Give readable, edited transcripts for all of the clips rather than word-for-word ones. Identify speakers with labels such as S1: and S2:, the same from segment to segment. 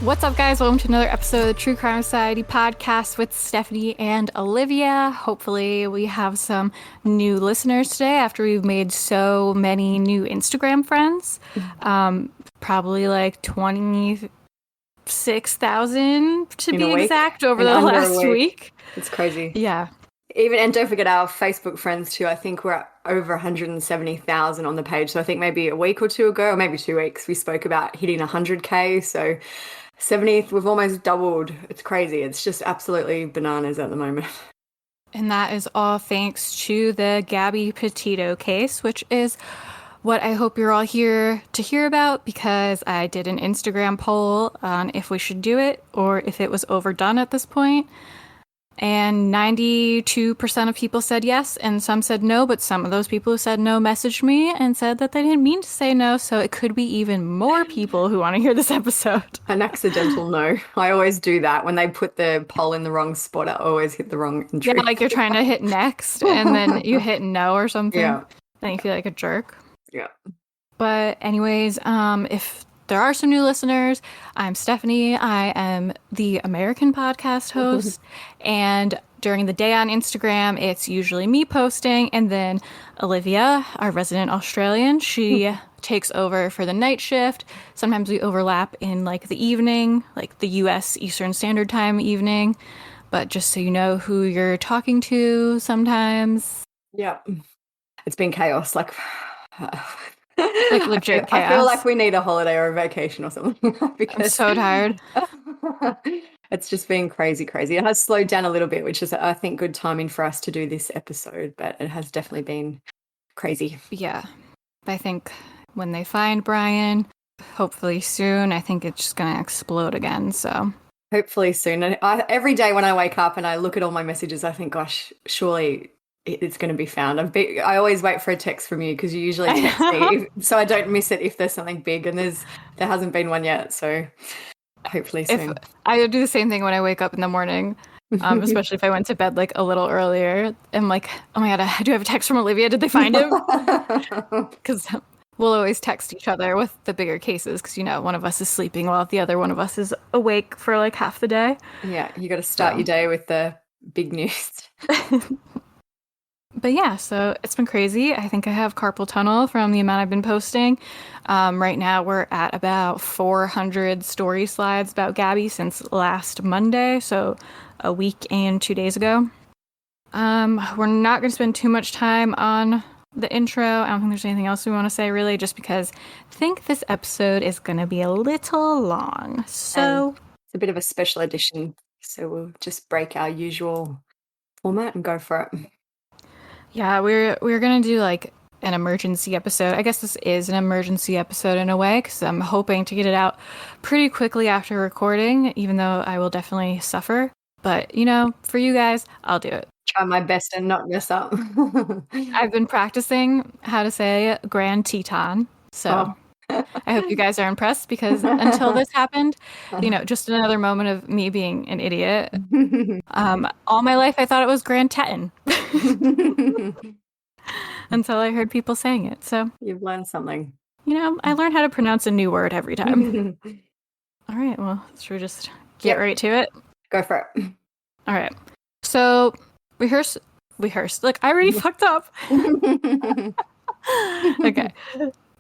S1: What's up, guys? Welcome to another episode of the True Crime Society podcast with Stephanie and Olivia. Hopefully, we have some new listeners today after we've made so many new Instagram friends. Probably like 26,000 to be exact over the last week.
S2: It's crazy.
S1: Yeah.
S2: And don't forget our Facebook friends too. I think we're at over 170,000 on the page. So I think maybe a week or two ago, or maybe 2 weeks, we spoke about hitting 100K. So 70th, we've almost doubled. It's crazy. It's just absolutely bananas at the moment.
S1: And that is all thanks to the Gabby Petito case, which is what I hope you're all here to hear about, because I did an Instagram poll on if we should do it or if it was overdone at this point. And 92% of people said yes, and some said no, but some of those people who said no messaged me and said that they didn't mean to say no, so it could be even more people who want to hear this episode.
S2: An accidental no. I always do that. When they put the poll in the wrong spot, I always hit the wrong entry.
S1: Yeah, like you're trying to hit next, and then you hit no or something. Yeah. Then you feel like a jerk.
S2: Yeah.
S1: But anyways, if there are some new listeners, I'm Stephanie. I am the American podcast host. And during the day on Instagram, it's usually me posting. And then Olivia, our resident Australian, she takes over for the night shift. Sometimes we overlap in like the evening, like the US Eastern Standard Time evening. But just so you know who you're talking to sometimes.
S2: Yeah. It's been chaos. Like
S1: legit chaos.
S2: I feel like we need a holiday or a vacation or something.
S1: Because I'm so tired.
S2: It's just been crazy. It has slowed down a little bit, which is, I think, good timing for us to do this episode, but it has definitely been crazy.
S1: Yeah. I think when they find Brian, hopefully soon, I think it's just going to explode again, so.
S2: Hopefully soon. And every day when I wake up and I look at all my messages, I think, gosh, surely it's going to be found. I always wait for a text from you because you usually text me, so I don't miss it if there's something big, and there hasn't been one yet, so hopefully soon.
S1: I do the same thing when I wake up in the morning, especially if I went to bed like a little earlier. I'm like, oh my God, I do have a text from Olivia. Did they find him? Because we'll always text each other with the bigger cases because, you know, one of us is sleeping while the other one of us is awake for like half the day.
S2: Yeah, you got to start your day with the big news.
S1: But yeah, so it's been crazy. I think I have carpal tunnel from the amount I've been posting. Right now we're at about 400 story slides about Gabby since last Monday, so a week and 2 days ago. We're not going to spend too much time on the intro. I don't think there's anything else we want to say, really, just because I think this episode is going to be a little long. So
S2: it's a bit of a special edition, so we'll just break our usual format and go for it.
S1: Yeah, we're going to do like an emergency episode. I guess this is an emergency episode in a way because I'm hoping to get it out pretty quickly after recording, even though I will definitely suffer. But, you know, for you guys, I'll do it.
S2: Try my best and not mess up.
S1: I've been practicing how to say Grand Teton, so I hope you guys are impressed because until this happened, you know, just another moment of me being an idiot. All my life I thought it was Grand Teton until I heard people saying it. So
S2: you've learned something.
S1: You know, I learned how to pronounce a new word every time. All right, well, should we just get right to it?
S2: Go for it.
S1: All right. So rehearse. Look, I already fucked up. Okay.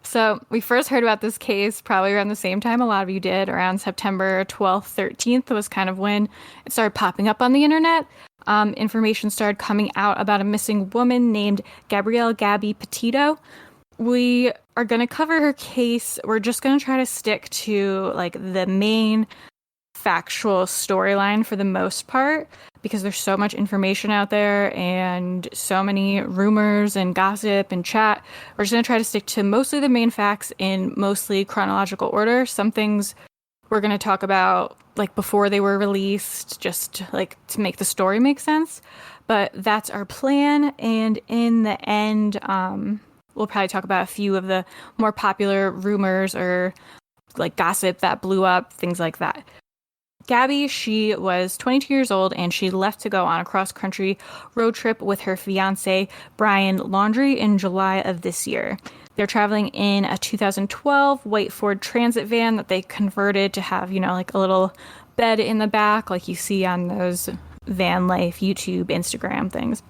S1: So we first heard about this case probably around the same time a lot of you did, around September 12th, 13th was kind of when it started popping up on the internet. Information started coming out about a missing woman named Gabby Petito. We are going to cover her case. We're just going to try to stick to like the main factual storyline for the most part, because there's so much information out there and so many rumors and gossip and chat. We're just going to try to stick to mostly the main facts in mostly chronological order. Some things we're going to talk about like before they were released, just like to make the story make sense. But that's our plan. And in the end, we'll probably talk about a few of the more popular rumors or like gossip that blew up, things like that. Gabby, she was 22 years old and she left to go on a cross-country road trip with her fiance, Brian Laundrie, in July of this year. They're traveling in a 2012 white Ford Transit van that they converted to have, like a little bed in the back, like you see on those van life, YouTube, Instagram things.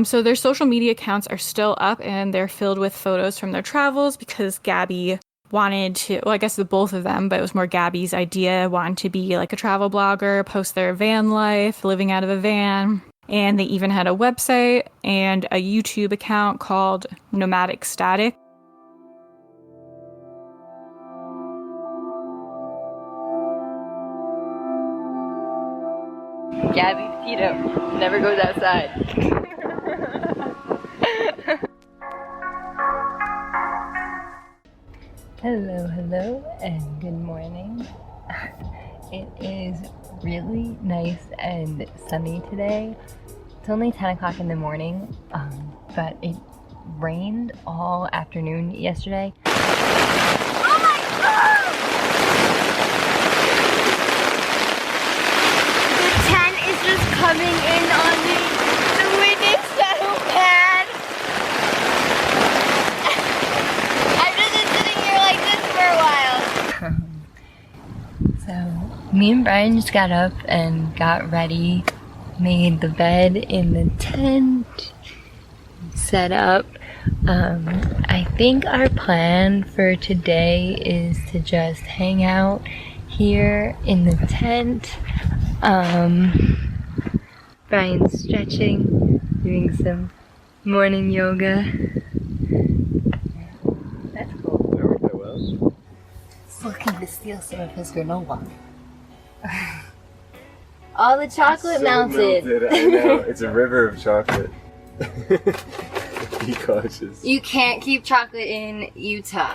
S1: So their social media accounts are still up and they're filled with photos from their travels because Gabby wanted to, well, I guess the both of them, but it was more Gabby's idea, wanted to be like a travel blogger, post their van life, living out of a van. And they even had a website and a YouTube account called Nomadic Static.
S3: Gabby Petito never goes outside. Hello, and good morning. It is really nice and sunny today. It's only 10 o'clock in the morning, but it rained all afternoon yesterday. Oh my God! The tent is just coming in on me. The wind is so bad. I've just been sitting here like this for a while. So, me and Brian just got up and got ready, made the bed in the tent, set up. I think our plan for today is to just hang out here in the tent. Brian's stretching, doing some morning yoga. That's cool.
S4: That worked out well.
S3: He's looking to steal some of his granola. All the chocolate melted.
S4: I know. It's a river of chocolate. Be cautious.
S3: You can't keep chocolate in Utah.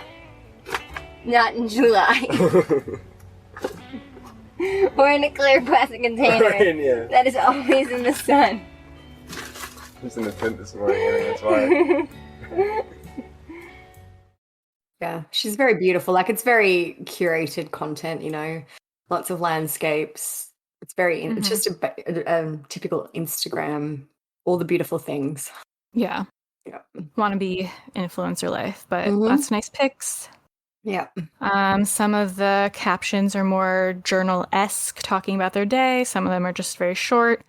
S3: Not in July. Or in a clear plastic container
S4: Yeah.
S3: that is always in the sun.
S4: I was in the tent this morning, I think that's why.
S2: Yeah, she's very beautiful. Like, it's very curated content, lots of landscapes. It's very, it's just a typical Instagram, all the beautiful things.
S1: Yeah.
S2: Yeah.
S1: Wannabe influencer life, but lots of nice pics.
S2: Yeah.
S1: Some of the captions are more journal-esque, talking about their day. Some of them are just very short.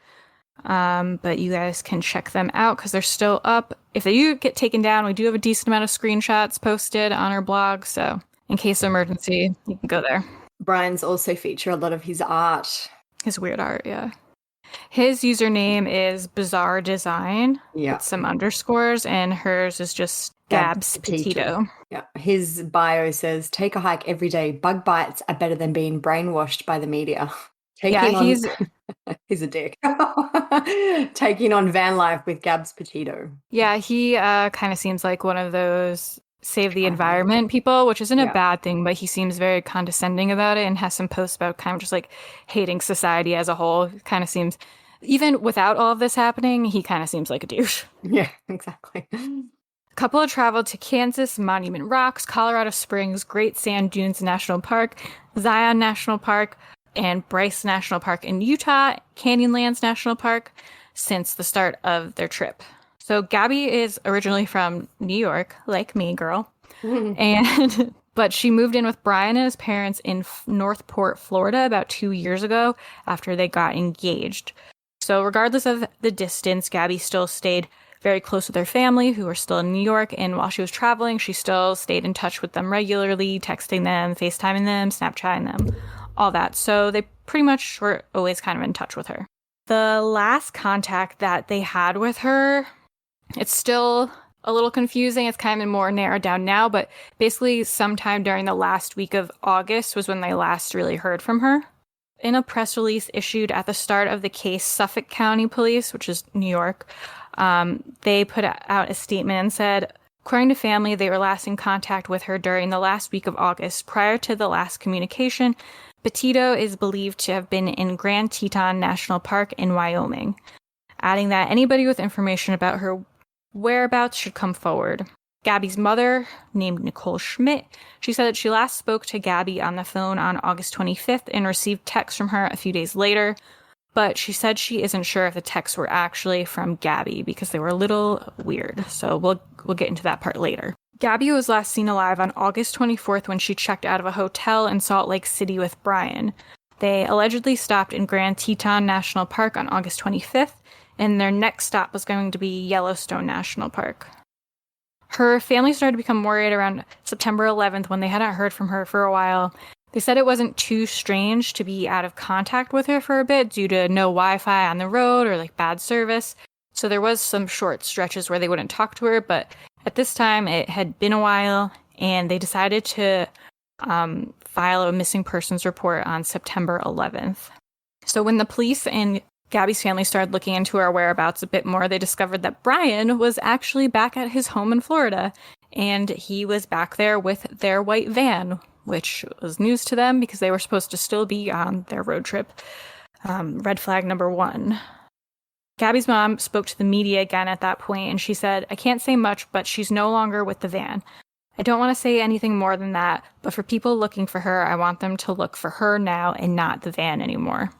S1: But you guys can check them out because they're still up. If they do get taken down, we do have a decent amount of screenshots posted on our blog. So in case of emergency, you can go there.
S2: Brian's also feature a lot of his art.
S1: His weird art, yeah. His username is Bizarre Design with some underscores, and hers is just Gabs Petito.
S2: Yeah. His bio says, take a hike every day. Bug bites are better than being brainwashed by the media. He's a dick. Taking on van life with Gabs Petito.
S1: Yeah, he kind of seems like one of those save the environment people, which isn't a bad thing, but he seems very condescending about it and has some posts about kind of just like hating society as a whole. Kind of seems, even without all of this happening, he kind of seems like a douche.
S2: Yeah, exactly.
S1: A couple have traveled to Kansas, Monument Rocks, Colorado Springs, Great Sand Dunes National Park, Zion National Park, and Bryce National Park in Utah, Canyonlands National Park, since the start of their trip. So Gabby is originally from New York, like me, girl. But she moved in with Brian and his parents in Northport, Florida about 2 years ago after they got engaged. So regardless of the distance, Gabby still stayed very close with her family who were still in New York. And while she was traveling, she still stayed in touch with them regularly, texting them, FaceTiming them, Snapchatting them, all that. So they pretty much were always kind of in touch with her. The last contact that they had with her, it's still a little confusing. It's kind of more narrowed down now, but basically sometime during the last week of August was when they last really heard from her. In a press release issued at the start of the case, Suffolk County Police, which is New York, they put out a statement and said, according to family, they were last in contact with her during the last week of August. Prior to the last communication, Petito is believed to have been in Grand Teton National Park in Wyoming, adding that anybody with information about her whereabouts should come forward. Gabby's mother, named Nicole Schmidt, she said that she last spoke to Gabby on the phone on August 25th and received texts from her a few days later, but she said she isn't sure if the texts were actually from Gabby because they were a little weird. So we'll get into that part later. Gabby was last seen alive on August 24th when she checked out of a hotel in Salt Lake City with Brian. They allegedly stopped in Grand Teton National Park on August 25th, and their next stop was going to be Yellowstone National Park. Her family started to become worried around September 11th when they hadn't heard from her for a while. They said it wasn't too strange to be out of contact with her for a bit due to no Wi-Fi on the road or bad service. So there was some short stretches where they wouldn't talk to her, but at this time it had been a while, and they decided to file a missing persons report on September 11th. So when the police and Gabby's family started looking into her whereabouts a bit more, they discovered that Brian was actually back at his home in Florida, and he was back there with their white van, which was news to them because they were supposed to still be on their road trip. Red flag number 1. Gabby's mom spoke to the media again at that point, and she said, "I can't say much, but she's no longer with the van. I don't want to say anything more than that, but for people looking for her, I want them to look for her now and not the van anymore."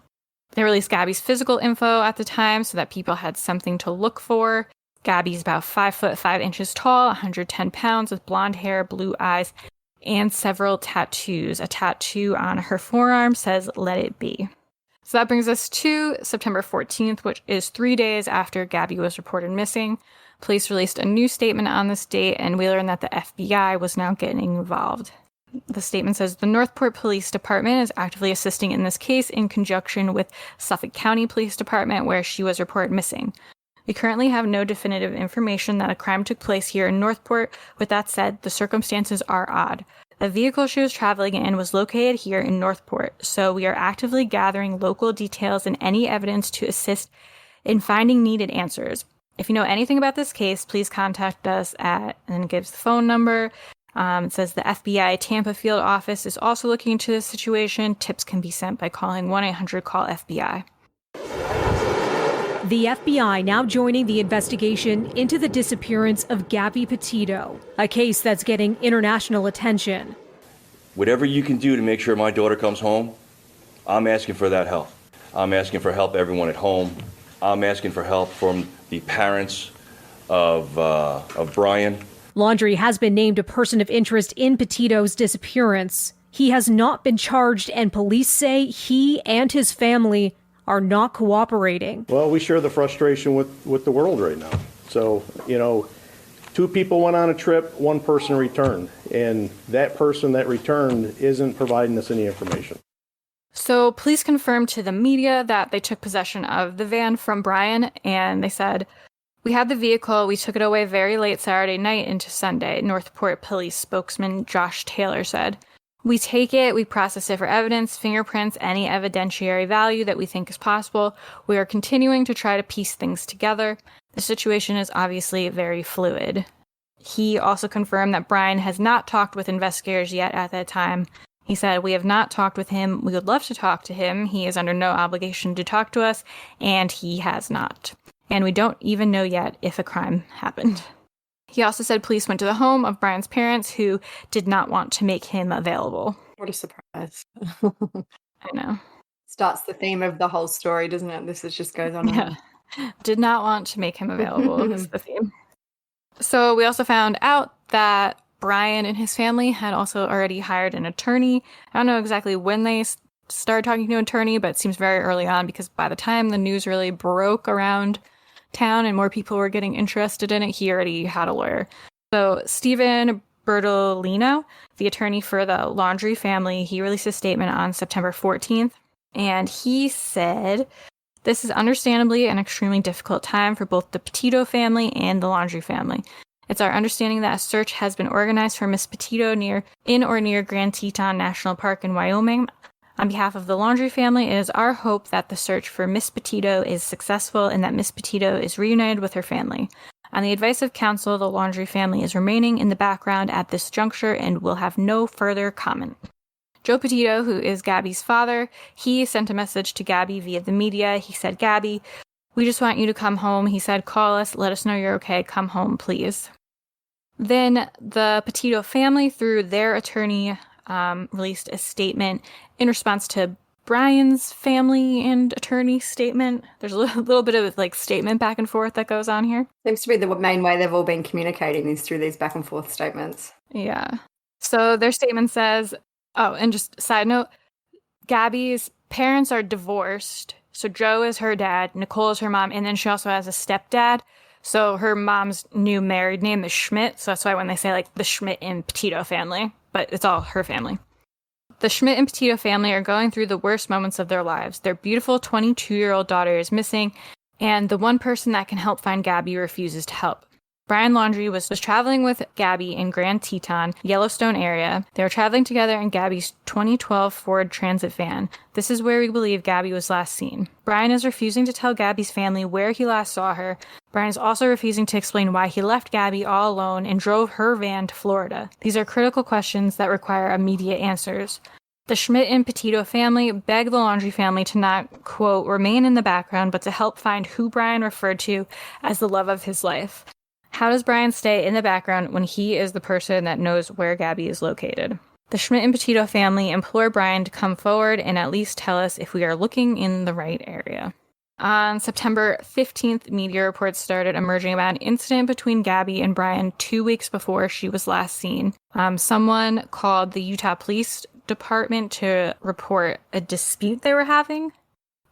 S1: They released Gabby's physical info at the time so that people had something to look for. Gabby's about 5 foot 5 inches tall, 110 pounds, with blonde hair, blue eyes, and several tattoos. A tattoo on her forearm says, "Let it be." So that brings us to September 14th, which is 3 days after Gabby was reported missing. Police released a new statement on this date, and we learned that the FBI was now getting involved. The statement says, "The Northport Police Department is actively assisting in this case in conjunction with Suffolk County Police Department, where she was reported missing. We currently have no definitive information that a crime took place here in Northport. With that said, the circumstances are odd. The vehicle she was traveling in was located here in Northport, so we are actively gathering local details and any evidence to assist in finding needed answers. If you know anything about this case, please contact us at," and it gives the phone number. It says the FBI Tampa field office is also looking into this situation. Tips can be sent by calling 1-800-CALL-FBI.
S5: The FBI now joining the investigation into the disappearance of Gabby Petito, a case that's getting international attention.
S6: Whatever you can do to make sure my daughter comes home, I'm asking for that help. I'm asking for help everyone at home. I'm asking for help from the parents of Brian.
S5: Laundrie has been named a person of interest in Petito's disappearance. He has not been charged, and police say he and his family are not cooperating.
S7: Well, we share the frustration with the world right now. So, 2 people went on a trip, 1 person returned, and that person that returned isn't providing us any information.
S1: So police confirmed to the media that they took possession of the van from Brian, and they said, "We had the vehicle. We took it away very late Saturday night into Sunday," Northport Police spokesman Josh Taylor said. "We take it, we process it for evidence, fingerprints, any evidentiary value that we think is possible. We are continuing to try to piece things together. The situation is obviously very fluid." He also confirmed that Brian has not talked with investigators yet at that time. He said, "We have not talked with him. We would love to talk to him. He is under no obligation to talk to us, and he has not. And we don't even know yet if a crime happened." He also said police went to the home of Brian's parents, who did not want to make him available.
S2: What a surprise.
S1: I know.
S2: Starts the theme of the whole story, doesn't it? This just goes on.
S1: Yeah. Did not want to make him available is the theme. So we also found out that Brian and his family had also already hired an attorney. I don't know exactly when they started talking to an attorney, but it seems very early on, because by the time the news really broke around town and more people were getting interested in it, he already had a lawyer. So Stephen Bertolino, the attorney for the Laundrie family, he released a statement on September 14th, and he said, "This is understandably an extremely difficult time for both the Petito family and the Laundrie family. It's our understanding that a search has been organized for Miss Petito in or near Grand Teton National Park in Wyoming. On behalf of the Laundrie family, it is our hope that the search for Miss Petito is successful and that Miss Petito is reunited with her family. On the advice of counsel, the Laundrie family is remaining in the background at this juncture and will have no further comment." Joe Petito, who is Gabby's father, he sent a message to Gabby via the media. He said, "Gabby, we just want you to come home." He said, "Call us, let us know you're okay, come home, please." Then the Petito family, through their attorney, released a statement in response to Brian's family and attorney statement. There's a little bit of like statement back and forth that goes on here.
S2: Seems to be the main way they've all been communicating is through these back and forth statements.
S1: Yeah. So their statement says, oh, and just side note, Gabby's parents are divorced. So Joe is her dad, Nicole is her mom, and then she also has a stepdad. So her mom's new married name is Schmidt. So that's why when they say like the Schmidt and Petito family, but it's all her family. The Schmidt and Petito family are going through the worst moments of their lives. Their beautiful 22-year-old daughter is missing, and the one person that can help find Gabby refuses to help. Brian Laundrie was traveling with Gabby in Grand Teton, Yellowstone area. They were traveling together in Gabby's 2012 Ford Transit van. This is where we believe Gabby was last seen. Brian is refusing to tell Gabby's family where he last saw her. Brian is also refusing to explain why he left Gabby all alone and drove her van to Florida. These are critical questions that require immediate answers. The Schmidt and Petito family begged the Laundrie family to not, quote, remain in the background, but to help find who Brian referred to as the love of his life. How does Brian stay in the background when he is the person that knows where Gabby is located? The Schmidt and Petito family implore Brian to come forward and at least tell us if we are looking in the right area. On September 15th, media reports started emerging about an incident between Gabby and Brian 2 weeks before she was last seen. Someone called the Utah Police Department to report a dispute they were having.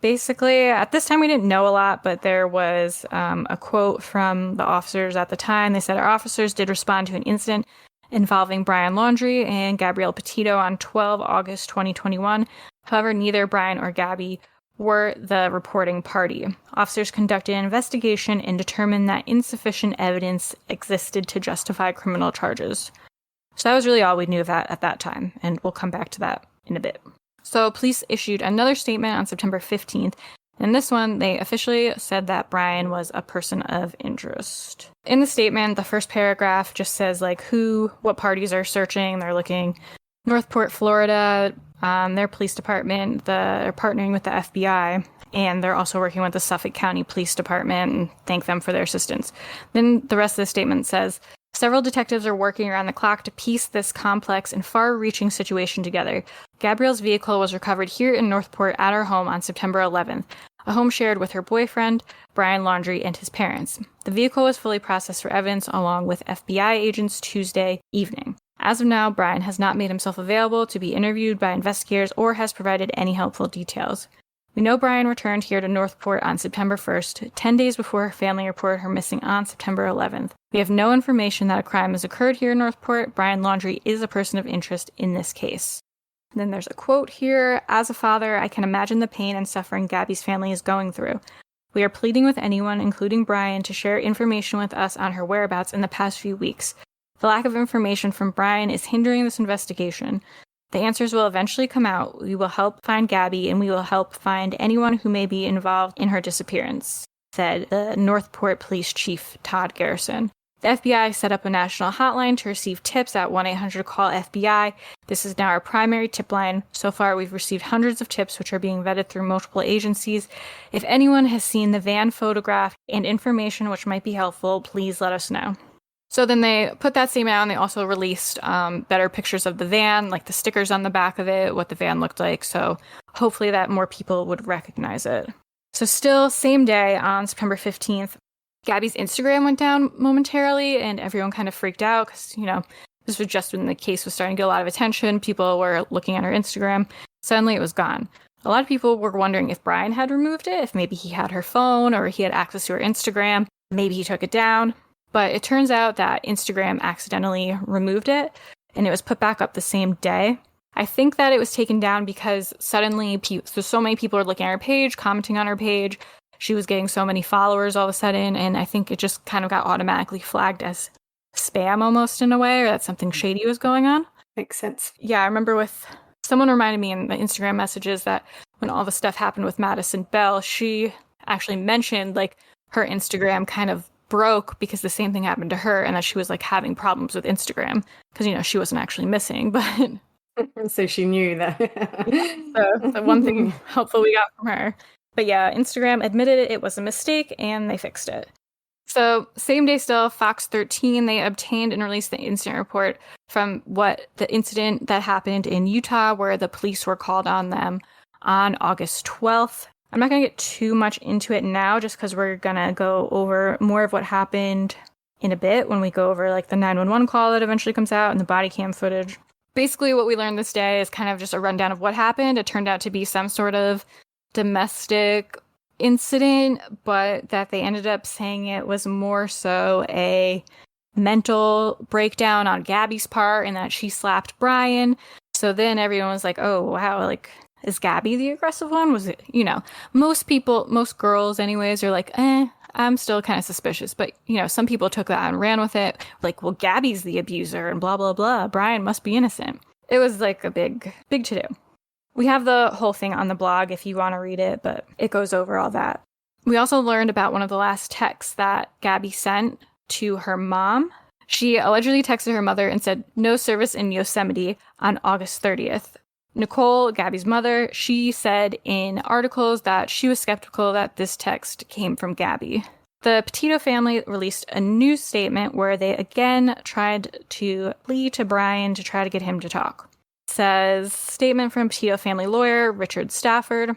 S1: Basically, at this time, we didn't know a lot, but there was a quote from the officers at the time. They said, our officers did respond to an incident involving Brian Laundrie and Gabrielle Petito on 12 August 2021. However, neither Brian or Gabby were the reporting party. Officers conducted an investigation and determined that insufficient evidence existed to justify criminal charges. So that was really all we knew of that at that time, and we'll come back to that in a bit. So police issued another statement on September 15th. In this one, they officially said that Brian was a person of interest. In the statement, the first paragraph just says like what parties are searching. They're looking Northport, Florida, their police department, they're partnering with the FBI, and they're also working with the Suffolk County Police Department and thank them for their assistance. Then the rest of the statement says, several detectives are working around the clock to piece this complex and far-reaching situation together. Gabrielle's vehicle was recovered here in Northport at her home on September 11th, a home shared with her boyfriend, Brian Laundrie, and his parents. The vehicle was fully processed for evidence along with FBI agents Tuesday evening. As of now, Brian has not made himself available to be interviewed by investigators or has provided any helpful details. We know Brian returned here to Northport on September 1st, 10 days before her family reported her missing on September 11th. We have no information that a crime has occurred here in Northport. Brian Laundrie is a person of interest in this case. And then there's a quote here. As a father, I can imagine the pain and suffering Gabby's family is going through. We are pleading with anyone, including Brian, to share information with us on her whereabouts in the past few weeks. The lack of information from Brian is hindering this investigation. The answers will eventually come out. We will help find Gabby, and we will help find anyone who may be involved in her disappearance, said the Northport Police Chief Todd Garrison. The FBI set up a national hotline to receive tips at 1-800-CALL-FBI. This is now our primary tip line. So far, we've received hundreds of tips, which are being vetted through multiple agencies. If anyone has seen the van photograph and information which might be helpful, please let us know. So then they put that statement out, and they also released better pictures of the van, like the stickers on the back of it, what the van looked like. So hopefully that more people would recognize it. So still, same day on September 15th, Gabby's Instagram went down momentarily, and everyone kind of freaked out because, this was just when the case was starting to get a lot of attention. People were looking at her Instagram. Suddenly it was gone. A lot of people were wondering if Brian had removed it, if maybe he had her phone or he had access to her Instagram. Maybe he took it down. But it turns out that Instagram accidentally removed it, and it was put back up the same day. I think that it was taken down because suddenly so many people were looking at her page, commenting on her page. She was getting so many followers all of a sudden, and I think it just kind of got automatically flagged as spam almost in a way, or that something shady was going on.
S2: Makes sense.
S1: Yeah, I remember someone reminded me in the Instagram messages that when all the stuff happened with Madison Bell, she actually mentioned her Instagram kind of broke because the same thing happened to her, and that she was having problems with Instagram because she wasn't actually missing, but
S2: so she knew that.
S1: so the one thing helpful we got from her. But yeah, Instagram admitted it was a mistake and they fixed it. So same day still, Fox 13, they obtained and released the incident report from the incident that happened in Utah where the police were called on them on August 12th. I'm not going to get too much into it now just because we're going to go over more of what happened in a bit when we go over like the 911 call that eventually comes out and the body cam footage. Basically, what we learned this day is kind of just a rundown of what happened. It turned out to be some sort of domestic incident, but that they ended up saying it was more so a mental breakdown on Gabby's part and that she slapped Brian. So then everyone was like, oh, wow, like, is Gabby the aggressive one? Was it, most girls anyways are like, I'm still kind of suspicious. But, some people took that and ran with it. Like, well, Gabby's the abuser and blah, blah, blah. Brian must be innocent. It was like a big, big to-do. We have the whole thing on the blog if you want to read it, but it goes over all that. We also learned about one of the last texts that Gabby sent to her mom. She allegedly texted her mother and said, "No service in Yosemite" on August 30th. Nicole, Gabby's mother, she said in articles that she was skeptical that this text came from Gabby. The Petito family released a news statement where they again tried to plead to Brian to try to get him to talk. It says, statement from Petito family lawyer Richard Stafford.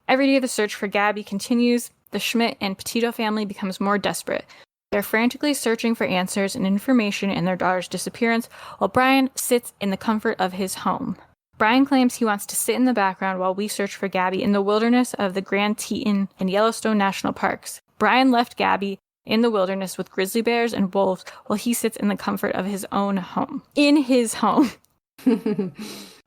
S1: Every day the search for Gabby continues. The Schmidt and Petito family becomes more desperate. They're frantically searching for answers and information in their daughter's disappearance while Brian sits in the comfort of his home. Brian claims he wants to sit in the background while we search for Gabby in the wilderness of the Grand Teton and Yellowstone National Parks. Brian left Gabby in the wilderness with grizzly bears and wolves while he sits in the comfort of his own home. In his home.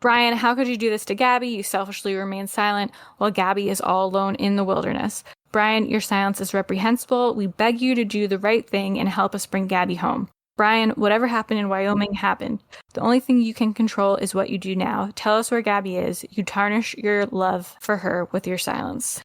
S1: Brian, how could you do this to Gabby? You selfishly remain silent while Gabby is all alone in the wilderness. Brian, your silence is reprehensible. We beg you to do the right thing and help us bring Gabby home. Brian, whatever happened in Wyoming happened. The only thing you can control is what you do now. Tell us where Gabby is. You tarnish your love for her with your silence.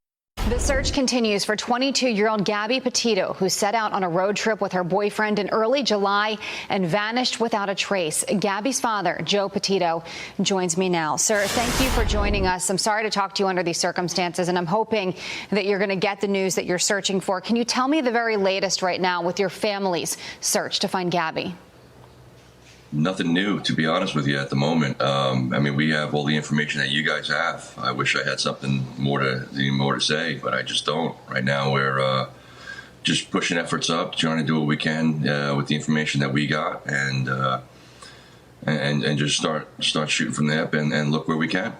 S8: The search continues for 22-year-old Gabby Petito, who set out on a road trip with her boyfriend in early July and vanished without a trace. Gabby's father, Joe Petito, joins me now. Sir, thank you for joining us. I'm sorry to talk to you under these circumstances, and I'm hoping that you're going to get the news that you're searching for. Can you tell me the very latest right now with your family's search to find Gabby?
S6: Nothing new, to be honest with you, at the moment. We have all the information that you guys have. I wish I had something more to say, but I just don't. Right now, we're just pushing efforts up, trying to do what we can with the information that we got, and just start shooting from the hip and look where we can.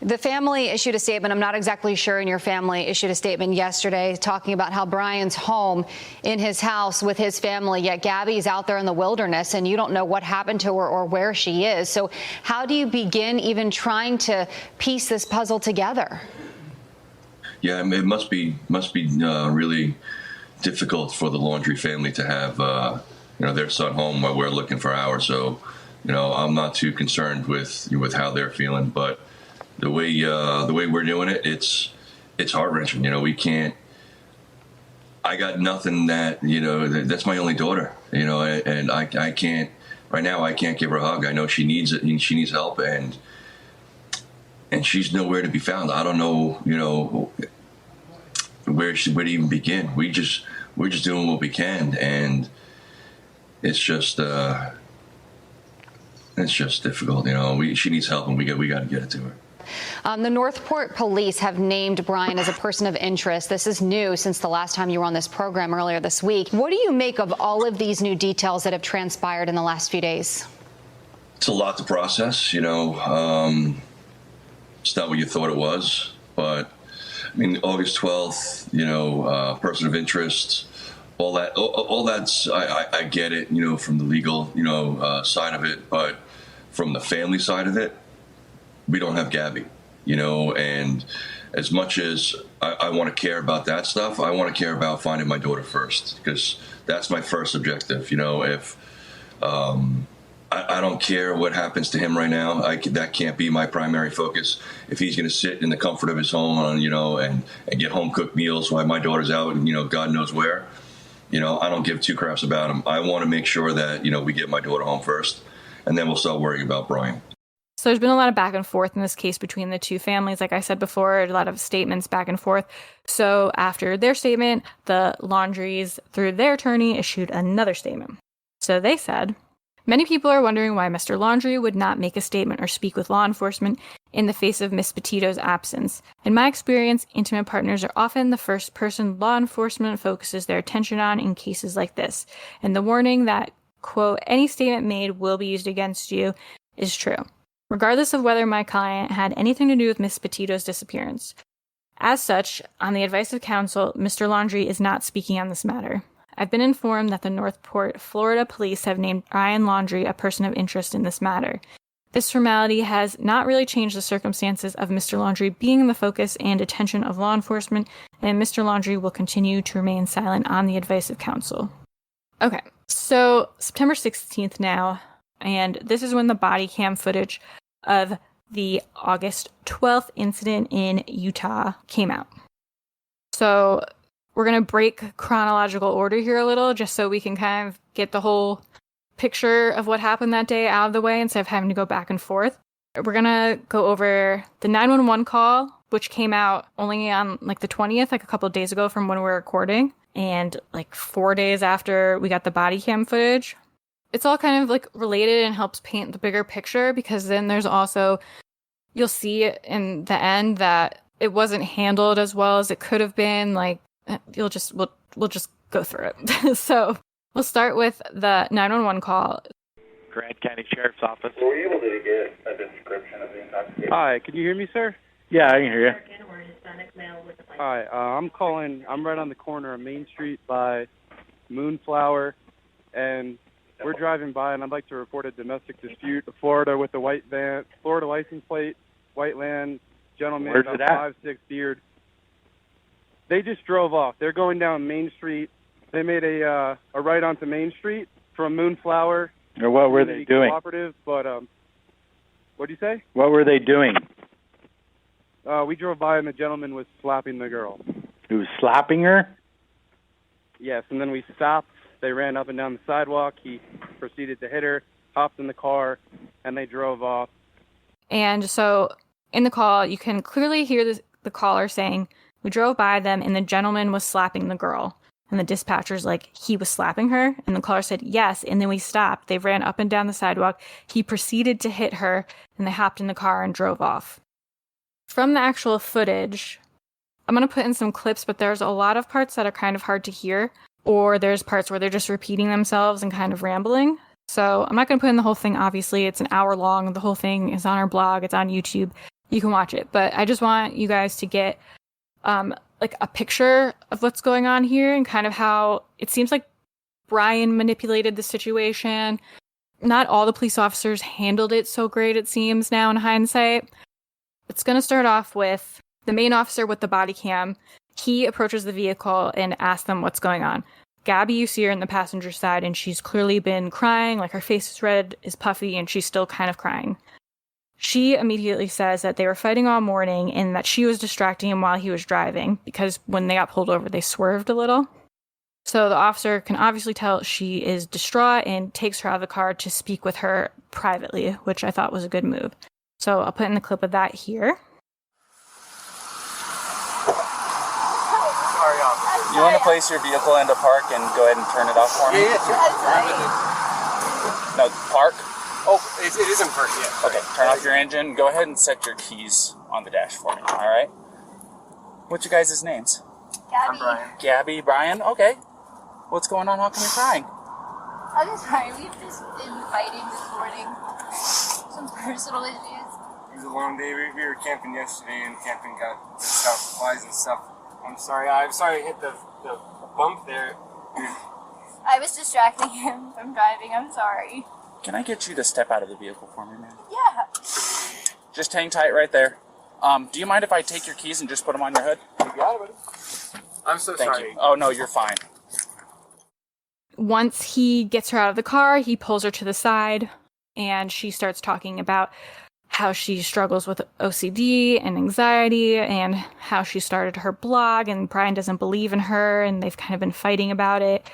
S8: The family issued a statement. I'm not exactly sure. And your family issued a statement yesterday talking about how Brian's home in his house with his family, yet Gabby's out there in the wilderness and you don't know what happened to her or where she is. So how do you begin even trying to piece this puzzle together?
S6: Yeah, it must be really difficult for the Laundrie family to have their son home while we're looking for ours. So I'm not too concerned with how they're feeling, but the way we're doing it, it's heart-wrenching. We can't. I got nothing that's my only daughter. And I can't right now. I can't give her a hug. I know she needs it. She needs help, and she's nowhere to be found. I don't know. Where to even begin. We're just doing what we can, and it's just difficult. She needs help, and we got to get it to her.
S8: The Northport police have named Brian as a person of interest. This is new since the last time you were on this program earlier this week. What do you make of all of these new details that have transpired in the last few days?
S6: It's a lot to process. It's not what you thought it was, but August 12th, person of interest, all that's, I get it, from the legal, side of it, but from the family side of it, we don't have Gabby, and as much as I want to care about that stuff, I want to care about finding my daughter first, because that's my first objective. If I don't care what happens to him right now, that can't be my primary focus. If he's going to sit in the comfort of his home, and get home cooked meals while my daughter's out, and God knows where, I don't give two craps about him. I want to make sure that we get my daughter home first, and then we'll start worrying about Brian.
S1: So there's been a lot of back and forth in this case between the two families. Like I said before, a lot of statements back and forth. So after their statement, the Laundries, through their attorney, issued another statement. So they said, Many people are wondering why Mr. Laundrie would not make a statement or speak with law enforcement in the face of Miss Petito's absence. In my experience, intimate partners are often the first person law enforcement focuses their attention on in cases like this, and the warning that, quote, any statement made will be used against you is true, regardless of whether my client had anything to do with Miss Petito's disappearance. As such, on the advice of counsel, Mr. Laundrie is not speaking on this matter. I've been informed that the Northport, Florida police have named Brian Laundrie a person of interest in this matter. This formality has not really changed the circumstances of Mr. Laundrie being the focus and attention of law enforcement, and Mr. Laundrie will continue to remain silent on the advice of counsel. Okay, so September 16th now, and this is when the body cam footage of the August 12th incident in Utah came out. So we're going to break chronological order here a little, just so we can kind of get the whole picture of what happened that day out of the way instead of having to go back and forth. We're going to go over the 911 call, which came out only on like the 20th, like a couple of days ago from when we were recording, and like 4 days after we got the body cam footage. It's all kind of like related and helps paint the bigger picture, because then there's also, you'll see in the end that it wasn't handled as well as it could have been. Like, we'll just go through it. So we'll start with the 911 call.
S9: Grand County Sheriff's Office.
S10: Were you able to get a description of the intoxication?
S9: Hi, can you hear me, sir?
S10: Yeah, I can hear you.
S9: Hi, I'm calling. I'm right on the corner of Main Street by Moonflower, and we're driving by, and I'd like to report a domestic dispute. Florida with a white van, Florida license plate, white land, gentleman,
S10: Where's
S9: about
S10: it at?
S9: 5'6", beard. They just drove off. They're going down Main Street. They made a right onto Main Street from Moonflower.
S10: Or what were they doing?
S9: Cooperative, but what do you say?
S10: What were they doing?
S9: We drove by, and the gentleman was slapping the girl.
S10: He was slapping her?
S9: Yes, and then we stopped. They ran up and down the sidewalk. He proceeded to hit her, hopped in the car, and they drove off.
S1: And so in the call, you can clearly hear the caller saying, we drove by them and the gentleman was slapping the girl. And the dispatcher's like, he was slapping her? And the caller said, yes. And then we stopped. They ran up and down the sidewalk. He proceeded to hit her, and they hopped in the car and drove off. From the actual footage, I'm going to put in some clips, but there's a lot of parts that are kind of hard to hear, or there's parts where they're just repeating themselves and kind of rambling. So I'm not going to put in the whole thing, obviously. It's an hour long. The whole thing is on our blog. It's on YouTube. You can watch it. But I just want you guys to get like a picture of what's going on here and kind of how it seems like Brian manipulated the situation. Not all the police officers handled it so great, it seems now in hindsight. It's going to start off with the main officer with the body cam. He approaches the vehicle and asks them what's going on. Gabby, you see her in the passenger side, and she's clearly been crying, like her face is red, is puffy, and she's still kind of crying. She immediately says that they were fighting all morning and that she was distracting him while he was driving, because when they got pulled over, they swerved a little. So the officer can obviously tell she is distraught and takes her out of the car to speak with her privately, which I thought was a good move. So I'll put in the clip of that here.
S11: Sorry, officer. You want to place your vehicle into park and go ahead and turn it off for me?
S12: Yeah,
S11: No, park?
S12: Oh, it isn't park yet.
S11: Okay, turn off your engine. Go ahead and set your keys on the dash for me, all right? What's your guys' names?
S13: Gabby.
S12: I'm Brian.
S11: Gabby, Brian? Okay. What's going on? How come you're crying?
S13: I'm just sorry. We've just been fighting this morning. Some personal issues.
S12: It was a long day. We were camping yesterday, and camping got stuff, flies and stuff. I'm sorry I hit the bump there.
S13: I was distracting him from driving. I'm sorry.
S11: Can I get you to step out of the vehicle for me, man?
S13: Yeah.
S11: Just hang tight right there. Do you mind if I take your keys and just put them on your hood?
S12: You got it, buddy. I'm so
S11: Thank
S12: sorry.
S11: you. Oh, no, you're fine.
S1: Once he gets her out of the car, he pulls her to the side, and she starts talking about how she struggles with OCD and anxiety and how she started her blog, and Brian doesn't believe in her, and they've kind of been fighting about it.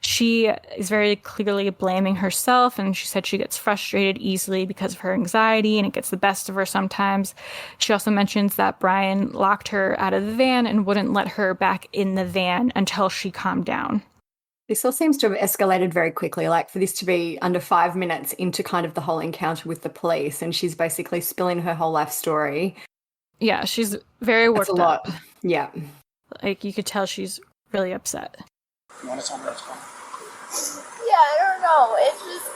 S1: She is very clearly blaming herself, and she said she gets frustrated easily because of her anxiety, and it gets the best of her sometimes. She also mentions that Brian locked her out of the van and wouldn't let her back in the van until she calmed down.
S2: This all seems to have escalated very quickly, like for this to be under 5 minutes into kind of the whole encounter with the police, and she's basically spilling her whole life story.
S1: Yeah, she's very worked
S2: That's a lot.
S1: up.
S2: Yeah.
S1: Like, you could tell she's really upset.
S11: You want to tell me what's going on?
S13: Yeah, I don't know. It's just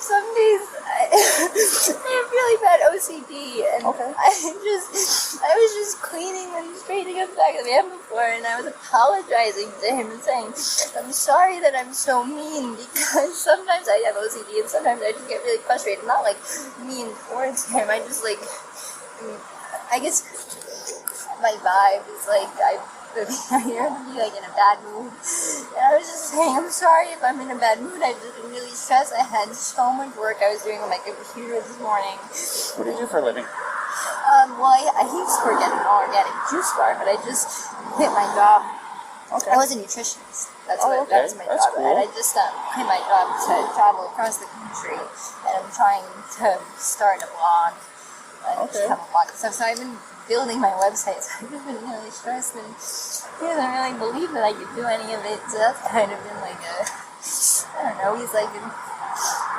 S13: some days I have really bad OCD, and I was just cleaning and straightening up the back of the van before, and I was apologizing to him and saying, I'm sorry that I'm so mean, because sometimes I have OCD and sometimes I just get really frustrated. Not like mean towards him, I just like, I guess my vibe is like I hear me like in a bad mood. And I was just saying, I'm sorry if I'm in a bad mood. I've just been really stressed. I had so much work I was doing on my computer this morning.
S11: What do you do for a living?
S13: Well, I used to work at an organic juice bar, but I just quit my job.
S11: Okay.
S13: I was a nutritionist. That was my job.
S11: Cool.
S13: And I just quit my job to travel across the country. And I'm trying to start a blog. Just have a blog and stuff. So I've been building my website, so I've just been really stressed, and he doesn't really believe that I could do any of it, so that's kind of been like I don't know, he's like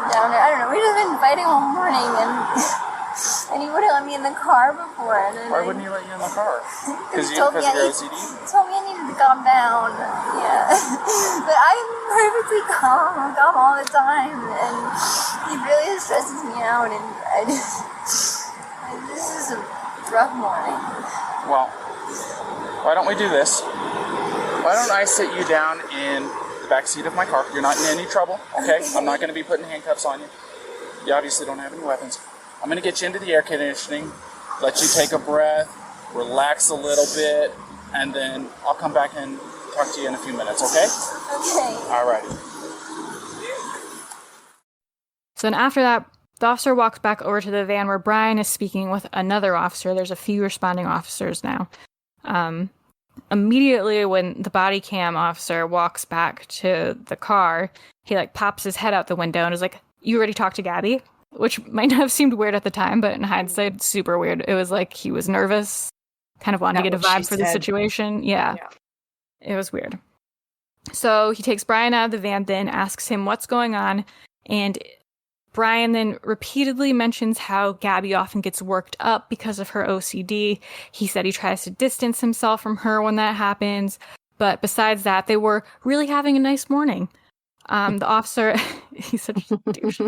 S13: down there, I don't know, we've just been fighting all morning, and he wouldn't let me in the car before. And then
S11: Why wouldn't he let you in the car? Because of
S13: told
S11: your OCD?
S13: He told me I needed to calm down, yeah. But I'm perfectly calm, I'm calm all the time, and he really stresses me out, and this is a rough morning.
S11: Well, why don't we do this? Why don't I sit you down in the back seat of my car? You're not in any trouble, okay? I'm not going to be putting handcuffs on you. You obviously don't have any weapons. I'm going to get you into the air conditioning, let you take a breath, relax a little bit, and then I'll come back and talk to you in a few minutes, okay?
S13: Okay.
S11: All right.
S1: So then after that, the officer walks back over to the van where Brian is speaking with another officer. There's a few responding officers now. Immediately when the body cam officer walks back to the car, he like pops his head out the window and is like, "You already talked to Gabby?" Which might not have seemed weird at the time, but in hindsight, super weird. It was like he was nervous, kind of wanted to get a vibe for the situation. Yeah, it was weird. So he takes Brian out of the van, then asks him what's going on, and Brian then repeatedly mentions how Gabby often gets worked up because of her OCD. He said he tries to distance himself from her when that happens. But besides that, they were really having a nice morning. The officer, he's such a douche.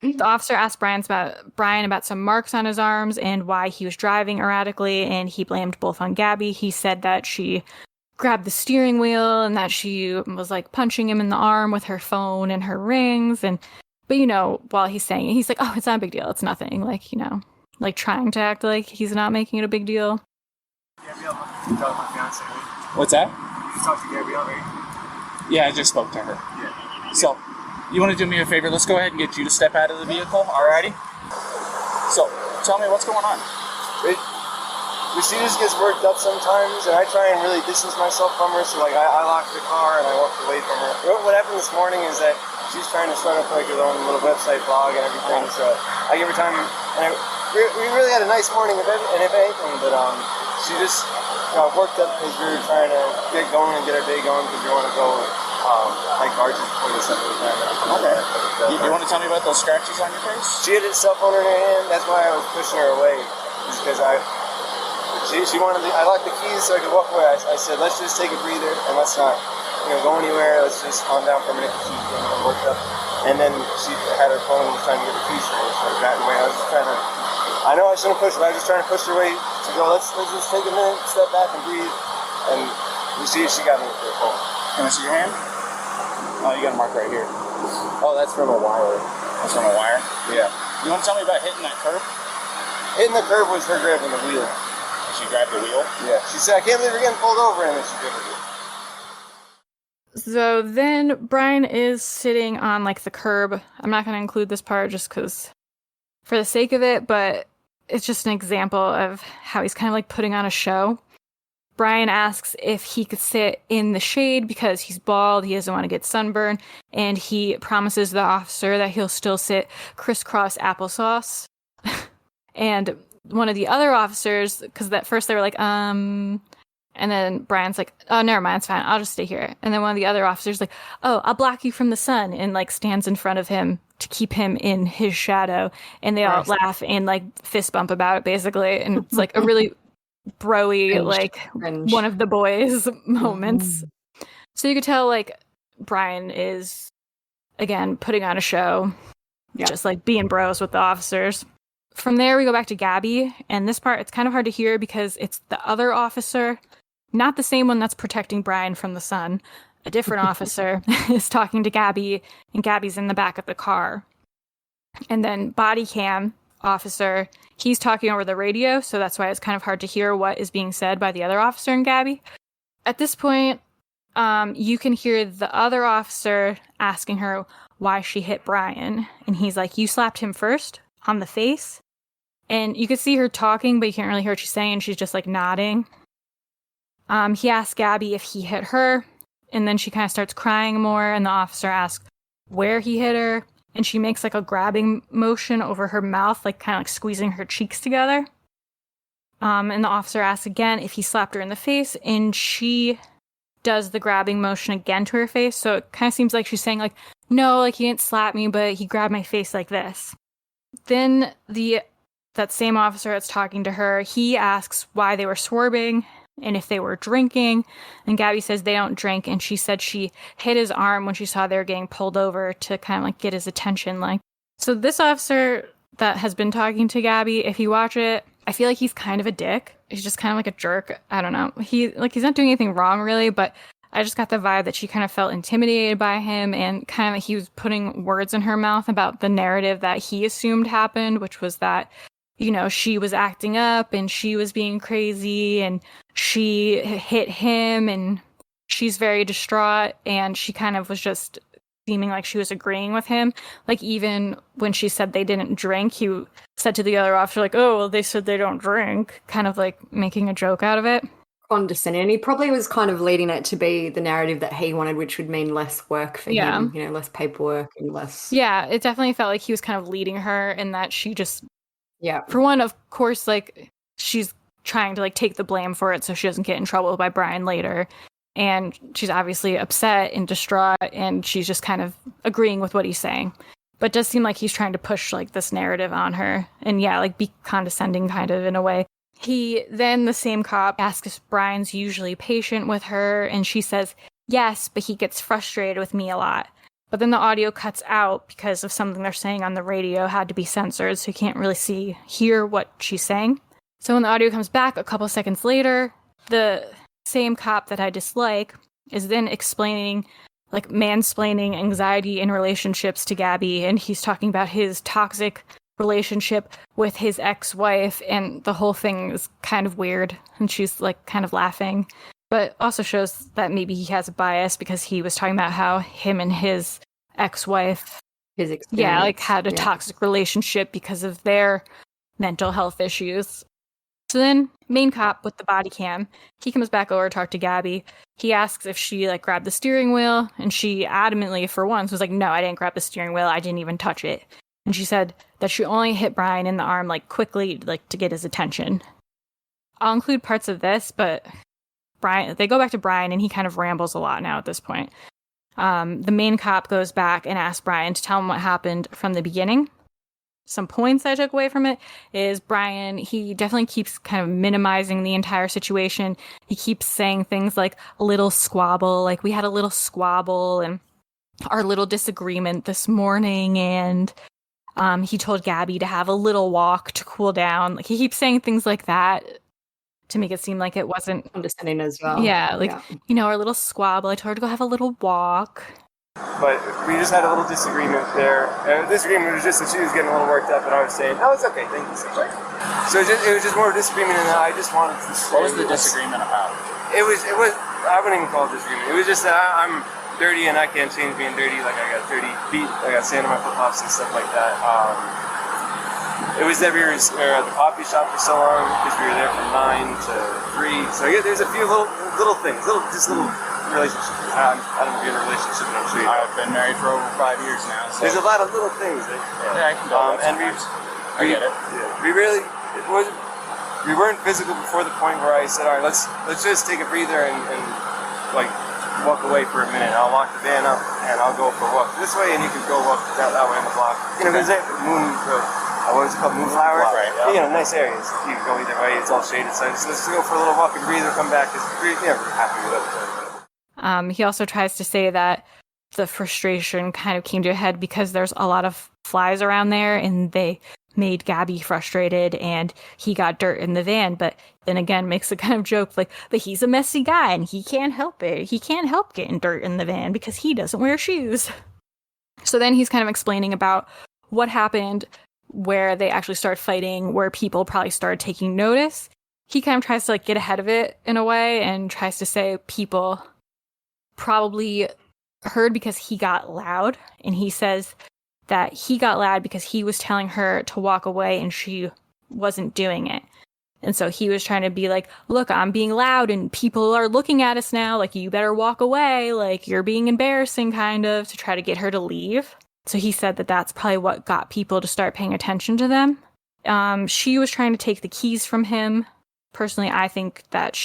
S1: The officer asked Brian about some marks on his arms and why he was driving erratically, and he blamed both on Gabby. He said that she grabbed the steering wheel and that she was like punching him in the arm with her phone and her rings. But, you know, while he's saying it, he's like, oh, it's not a big deal. It's nothing. Like, you know, like trying to act like he's not making it a big deal.
S12: Gabrielle, you talked to my fiance, right?
S11: What's that?
S12: You talked to Gabrielle, right?
S11: Yeah, I just spoke to her.
S12: Yeah.
S11: So, you want to do me a favor? Let's go ahead and get you to step out of the vehicle, alrighty? So, tell me what's going on.
S4: She just gets worked up sometimes, and I try and really distance myself from her. So, like, I lock the car and I walk away from her. What happened this morning is that she's trying to start up like her own little website blog and everything. So I give her time, and we really had a nice morning, if anything. But she just got worked up because we were trying to get going and get our day going because we want to go like barges before the sun goes down.
S11: Okay. You want to tell me about those scratches on your face?
S4: She had her cell phone in her hand. That's why I was pushing her away, because she wanted. I locked the keys so I could walk away. I said, let's just take a breather and let's not go anywhere. Let's just calm down for a minute because she's getting worked up. And then she had her phone and was trying to get the keys for her, so I got in the way. I was just trying to. I know I shouldn't push, but I was just trying to push her away to go. Let's just take a minute, step back, and breathe. And you see, she got me with her phone.
S11: Can I see your hand? Oh, you got a mark right here.
S4: Oh, that's from a wire.
S11: That's from a wire?
S4: Yeah.
S11: You want to tell me about hitting that curb?
S4: Hitting the curb was her grabbing the wheel.
S11: She grabbed the wheel?
S4: Yeah. She said, I can't believe we're getting pulled over, and then she grabbed the wheel.
S1: So then Brian is sitting on like the curb. I'm not going to include this part just because for the sake of it, but it's just an example of how he's kind of like putting on a show. Brian asks if he could sit in the shade because he's bald, he doesn't want to get sunburned, and he promises the officer that he'll still sit crisscross applesauce. And one of the other officers, because at first they were like, And then Brian's like, oh, never mind, it's fine. I'll just stay here. And then one of the other officers like, oh, I'll block you from the sun, and like stands in front of him to keep him in his shadow. And they all laugh and like fist bump about it, basically. And it's like a really bro-y, like one of the boys moments. So you could tell like Brian is, again, putting on a show, just like being bros with the officers. From there, we go back to Gabby. And this part, it's kind of hard to hear because it's the other officer, not the same one that's protecting Brian from the sun. A different officer is talking to Gabby, and Gabby's in the back of the car. And then body cam officer, he's talking over the radio, so that's why it's kind of hard to hear what is being said by the other officer and Gabby. At this point, you can hear the other officer asking her why she hit Brian. And he's like, you slapped him first on the face? And you can see her talking, but you can't really hear what she's saying. She's just like nodding. He asks Gabby if he hit her, and then she kind of starts crying more, and the officer asks where he hit her, and she makes like a grabbing motion over her mouth, like kind of like squeezing her cheeks together. And the officer asks again if he slapped her in the face, and she does the grabbing motion again to her face. So it kind of seems like she's saying like, no, like he didn't slap me, but he grabbed my face like this. Then that same officer that's talking to her, he asks why they were swerving and if they were drinking. And Gabby says they don't drink. And she said she hit his arm when she saw they were getting pulled over to kind of like get his attention. Like, so this officer that has been talking to Gabby, if you watch it, I feel like he's kind of a dick. He's just kind of like a jerk. I don't know. He's not doing anything wrong really, but I just got the vibe that she kind of felt intimidated by him, and kind of he was putting words in her mouth about the narrative that he assumed happened, which was that, you know, she was acting up and she was being crazy and she hit him and she's very distraught, and she kind of was just seeming like she was agreeing with him. Like even when she said they didn't drink, he said to the other officer like, oh, well, they said they don't drink, kind of like making a joke out of it.
S2: Condescending. And he probably was kind of leading it to be the narrative that he wanted, which would mean less work for him, you know, less paperwork and less.
S1: Yeah, it definitely felt like he was kind of leading her, and that she just,
S2: yeah,
S1: for one, of course, like she's trying to like take the blame for it so she doesn't get in trouble by Brian later. And she's obviously upset and distraught, and she's just kind of agreeing with what he's saying. But it does seem like he's trying to push like this narrative on her, and like be condescending kind of in a way. The same cop asks if Brian's usually patient with her, and she says, yes, but he gets frustrated with me a lot. But then the audio cuts out because of something they're saying on the radio had to be censored, so you can't really hear what she's saying. So when the audio comes back a couple seconds later, the same cop that I dislike is then explaining, like mansplaining anxiety in relationships to Gabby, and he's talking about his toxic relationship with his ex-wife, and the whole thing is kind of weird, and she's like kind of laughing, but also shows that maybe he has a bias because he was talking about how him and his ex-wife had a toxic relationship because of their mental health issues. So then main cop with the body cam, he comes back over to talk to Gabby. He asks if she like grabbed the steering wheel, and she adamantly for once was like, no, I didn't grab the steering wheel, I didn't even touch it. And she said that she only hit Brian in the arm, like, quickly, like, to get his attention. I'll include parts of this, but they go back to Brian, and he kind of rambles a lot now at this point. The main cop goes back and asks Brian to tell him what happened from the beginning. Some points I took away from it is Brian, he definitely keeps kind of minimizing the entire situation. He keeps saying things like a little squabble, like we had a little squabble and our little disagreement this morning, and he told Gabby to have a little walk to cool down. Like he keeps saying things like that to make it seem like it wasn't
S2: condescending as well.
S1: Yeah, like you know, our little squabble. I told her to go have a little walk.
S12: But we just had a little disagreement there. And the disagreement was just that she was getting a little worked up, and I was saying, "Oh, it's okay, thank you so much." So it was just more of a disagreement, and I just wanted to.
S11: What was the disagreement about?
S12: It was. I wouldn't even call it disagreement. It was just that I'm dirty and I can't change being dirty. Like I got dirty feet, I got sand on my flip flops and stuff like that. It was that we were at the coffee shop for so long because we were there from 9 to 3. So yeah, there's a few little things, little relationships. I don't be in a relationship, but I'm sure
S11: I've been married for over 5 years now. So.
S12: There's a lot of little things.
S11: I can go.
S12: And
S11: I get it.
S12: Yeah, we really it wasn't. we weren't physical before the point where I said, all right, let's just take a breather and like walk away for a minute. I'll lock the van up and I'll go for a walk this way, and you can go walk that way on the block. You know, because that what is it called, Moonflower?
S11: Right, yeah.
S12: You know, nice areas. You can go either way. It's all shaded. So let's go for a little walk and breathe and come back. Because we're happy with it.
S1: He also tries to say that the frustration kind of came to a head because there's a lot of flies around there, and they made Gabby frustrated, and he got dirt in the van. But then again, makes a kind of joke like, but he's a messy guy and he can't help it. He can't help getting dirt in the van because he doesn't wear shoes. So then he's kind of explaining about what happened, where they actually started fighting, where people probably started taking notice. He kind of tries to like get ahead of it in a way and tries to say people probably heard because he got loud. And he says that he got loud because he was telling her to walk away and she wasn't doing it. And so he was trying to be like, look, I'm being loud and people are looking at us now. Like, you better walk away. Like, you're being embarrassing, kind of, to try to get her to leave. So he said that that's probably what got people to start paying attention to them. She was trying to take the keys from him. Personally, I think that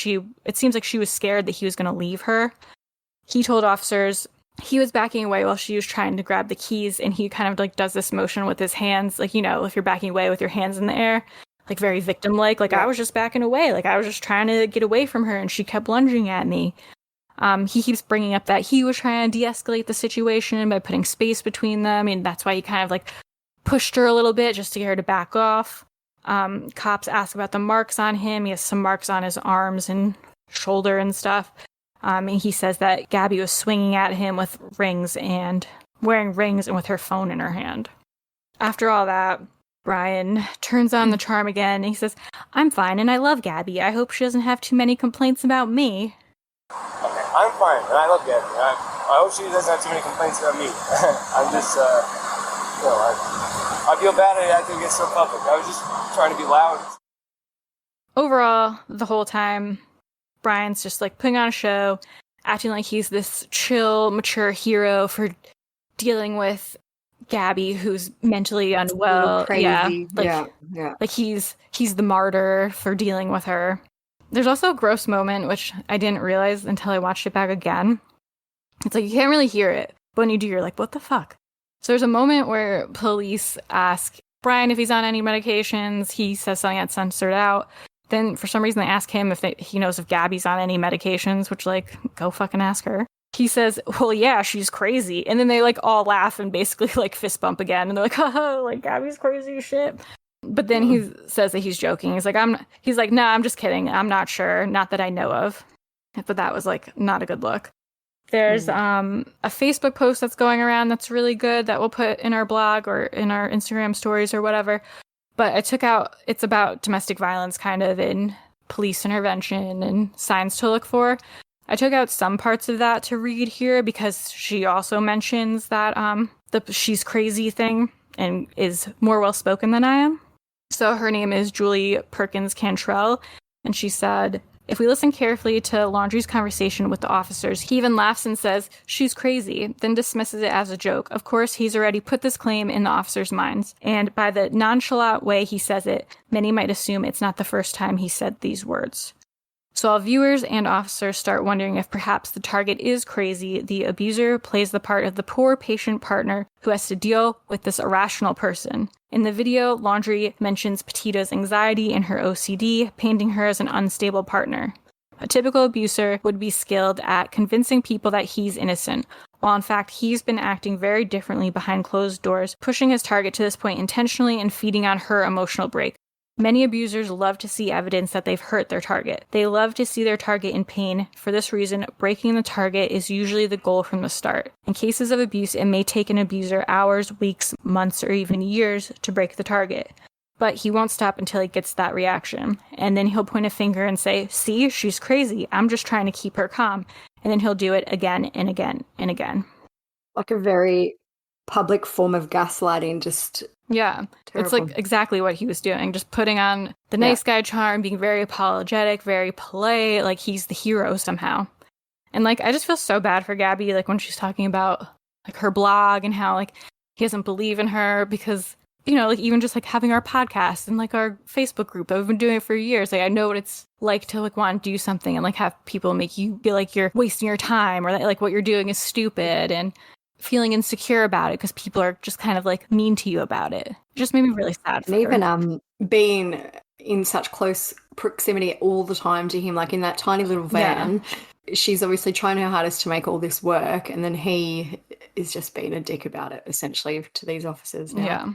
S1: it seems like she was scared that he was going to leave her. He told officers he was backing away while she was trying to grab the keys, and he kind of like does this motion with his hands, like, you know, if you're backing away with your hands in the air, like very victim-like, like, I was just backing away, like I was just trying to get away from her and she kept lunging at me. He keeps bringing up that he was trying to de-escalate the situation by putting space between them, and that's why he kind of like pushed her a little bit just to get her to back off. Cops ask about the marks on him. He has some marks on his arms and shoulder and stuff. And he says that Gabby was swinging at him with rings and wearing rings and with her phone in her hand. After all that, Brian turns on the charm again and he says, I'm fine and I love Gabby. I hope she doesn't have too many complaints about me.
S12: Okay, I'm fine and I love Gabby. I hope she doesn't have too many complaints about me. I'm just, I feel bad I had to get so public. I was just trying to be loud.
S1: Overall, the whole time, Brian's just like putting on a show, acting like he's this chill, mature hero for dealing with Gabby, who's mentally unwell.
S2: Crazy.
S1: Yeah, like he's the martyr for dealing with her. There's also a gross moment, which I didn't realize until I watched it back again. It's like you can't really hear it, but when you do, you're like, what the fuck? So there's a moment where police ask Brian if he's on any medications. He says something that's censored out. Then for some reason they ask him if he knows if Gabby's on any medications, which, like, go fucking ask her. He says, well, yeah, she's crazy. And then they like all laugh and basically like fist bump again. And they're like, oh, like Gabby's crazy as shit. But then he says that he's joking. He's like, no, I'm just kidding. I'm not sure. Not that I know of. But that was like not a good look. There's a Facebook post that's going around that's really good that we'll put in our blog or in our Instagram stories or whatever. But I took out, it's about domestic violence kind of in police intervention and signs to look for. I took out some parts of that to read here because she also mentions that the she's crazy thing and is more well-spoken than I am. So her name is Julie Perkins Cantrell, and she said, if we listen carefully to Laundrie's conversation with the officers, he even laughs and says, she's crazy, then dismisses it as a joke. Of course, he's already put this claim in the officers' minds, and by the nonchalant way he says it, many might assume it's not the first time he said these words. So while viewers and officers start wondering if perhaps the target is crazy, the abuser plays the part of the poor patient partner who has to deal with this irrational person. In the video, Laundrie mentions Petito's anxiety and her OCD, painting her as an unstable partner. A typical abuser would be skilled at convincing people that he's innocent, while in fact he's been acting very differently behind closed doors, pushing his target to this point intentionally and feeding on her emotional break. Many abusers love to see evidence that they've hurt their target. They love to see their target in pain. For this reason, breaking the target is usually the goal from the start. In cases of abuse, it may take an abuser hours, weeks, months, or even years to break the target. But he won't stop until he gets that reaction. And then he'll point a finger and say, see, she's crazy. I'm just trying to keep her calm. And then he'll do it again and again and again.
S2: Like a very public form of gaslighting, just...
S1: Yeah, terrible. It's like exactly what he was doing, just putting on the nice guy charm, being very apologetic, very polite, like he's the hero somehow. And like, I just feel so bad for Gabby, like when she's talking about like her blog and how like he doesn't believe in her, because you know, like even just like having our podcast and like our Facebook group, I've been doing it for years. Like I know what it's like to like want to do something and like have people make you feel like you're wasting your time or that like what you're doing is stupid and feeling insecure about it because people are just kind of like mean to you about it. It just made me really sad for
S2: And
S1: her.
S2: even being in such close proximity all the time to him, like in that tiny little van, she's obviously trying her hardest to make all this work, and then he is just being a dick about it, essentially, to these officers now.
S1: Yeah.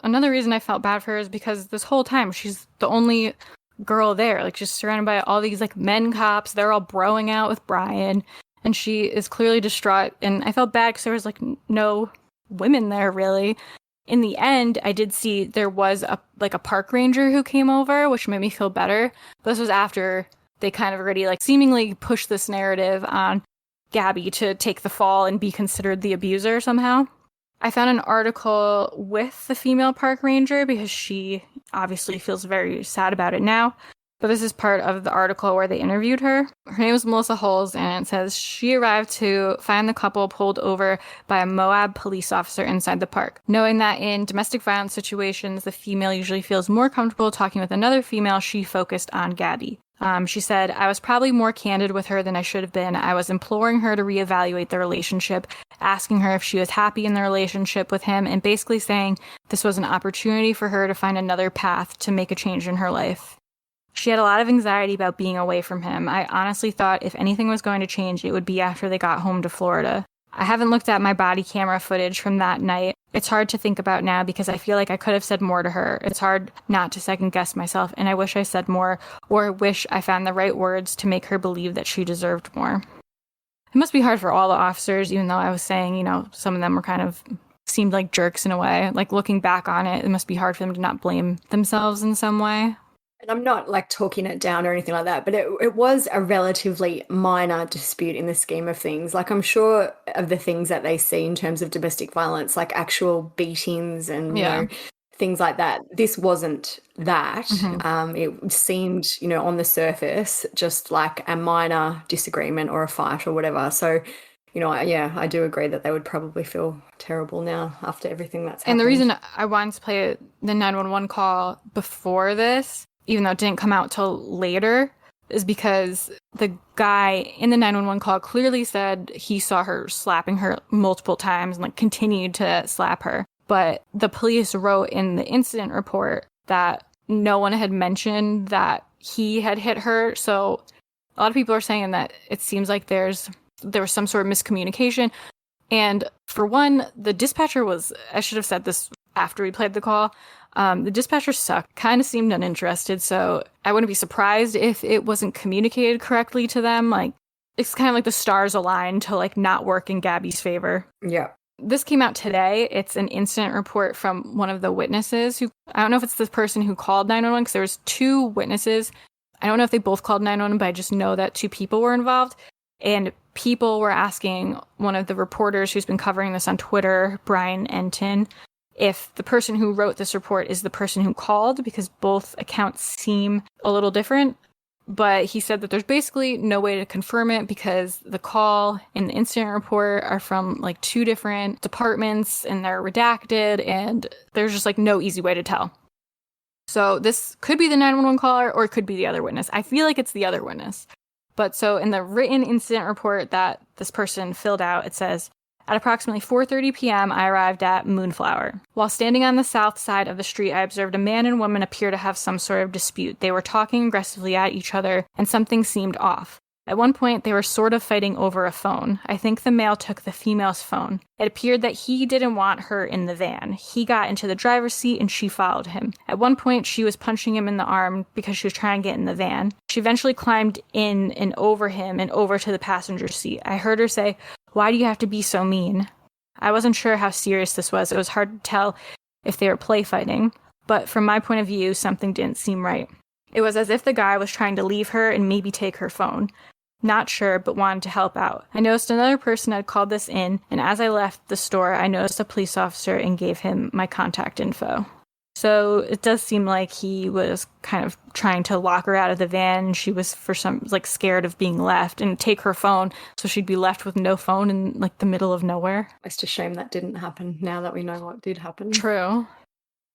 S1: Another reason I felt bad for her is because this whole time she's the only girl there. Like she's surrounded by all these like men cops. They're all broing out with Brian, and she is clearly distraught. And I felt bad because there was like no women there really. In the end, I did see there was a park ranger who came over, which made me feel better. But this was after they kind of already like seemingly pushed this narrative on Gabby to take the fall and be considered the abuser somehow. I found an article with the female park ranger because she obviously feels very sad about it now. But this is part of the article where they interviewed her. Her name is Melissa Holes, and it says she arrived to find the couple pulled over by a Moab police officer inside the park. Knowing that in domestic violence situations, the female usually feels more comfortable talking with another female, she focused on Gabby. She said, I was probably more candid with her than I should have been. I was imploring her to reevaluate the relationship, asking her if she was happy in the relationship with him, and basically saying this was an opportunity for her to find another path to make a change in her life. She had a lot of anxiety about being away from him. I honestly thought if anything was going to change, it would be after they got home to Florida. I haven't looked at my body camera footage from that night. It's hard to think about now because I feel like I could have said more to her. It's hard not to second guess myself, and I wish I said more, or wish I found the right words to make her believe that she deserved more. It must be hard for all the officers, even though I was saying, you know, some of them were kind of seemed like jerks in a way. Like looking back on it, it must be hard for them to not blame themselves in some way.
S2: And I'm not like talking it down or anything like that, but it was a relatively minor dispute in the scheme of things. Like I'm sure of the things that they see in terms of domestic violence, like actual beatings and you know, things like that. This wasn't that. It seemed, you know, on the surface, just like a minor disagreement or a fight or whatever. So, you know, I do agree that they would probably feel terrible now after everything that's happened.
S1: And the reason I wanted to play the 911 call before this, even though it didn't come out till later, is because the guy in the 911 call clearly said he saw her slapping her multiple times and like continued to slap her. But the police wrote in the incident report that no one had mentioned that he had hit her. So a lot of people are saying that it seems like there was some sort of miscommunication. And for one, the dispatcher was, I should have said this after we played the call, the dispatcher sucked, kind of seemed uninterested, so I wouldn't be surprised if it wasn't communicated correctly to them. Like, it's kind of like the stars aligned to, like, not work in Gabby's favor.
S2: Yeah.
S1: This came out today. It's an incident report from one of the witnesses who, I don't know if it's the person who called 911, because there was two witnesses. I don't know if they both called 911, but I just know that two people were involved. And people were asking one of the reporters who's been covering this on Twitter, Brian Enton, if the person who wrote this report is the person who called, because both accounts seem a little different. But he said that there's basically no way to confirm it because the call and the incident report are from like two different departments and they're redacted and there's just like no easy way to tell. So this could be the 911 caller or it could be the other witness. I feel like it's the other witness. But so in the written incident report that this person filled out, it says, at approximately 4:30 p.m., I arrived at Moonflower. While standing on the south side of the street, I observed a man and woman appear to have some sort of dispute. They were talking aggressively at each other, and something seemed off. At one point, they were sort of fighting over a phone. I think the male took the female's phone. It appeared that he didn't want her in the van. He got into the driver's seat and she followed him. At one point, she was punching him in the arm because she was trying to get in the van. She eventually climbed in and over him and over to the passenger seat. I heard her say, "Why do you have to be so mean?" I wasn't sure how serious this was. It was hard to tell if they were play fighting. But from my point of view, something didn't seem right. It was as if the guy was trying to leave her and maybe take her phone. Not sure, but wanted to help out. I noticed another person had called this in, and as I left the store, I noticed a police officer and gave him my contact info. So it does seem like he was kind of trying to lock her out of the van. She was scared of being left and take her phone, so she'd be left with no phone in like the middle of nowhere.
S2: It's a shame that didn't happen now that we know what did happen.
S1: True.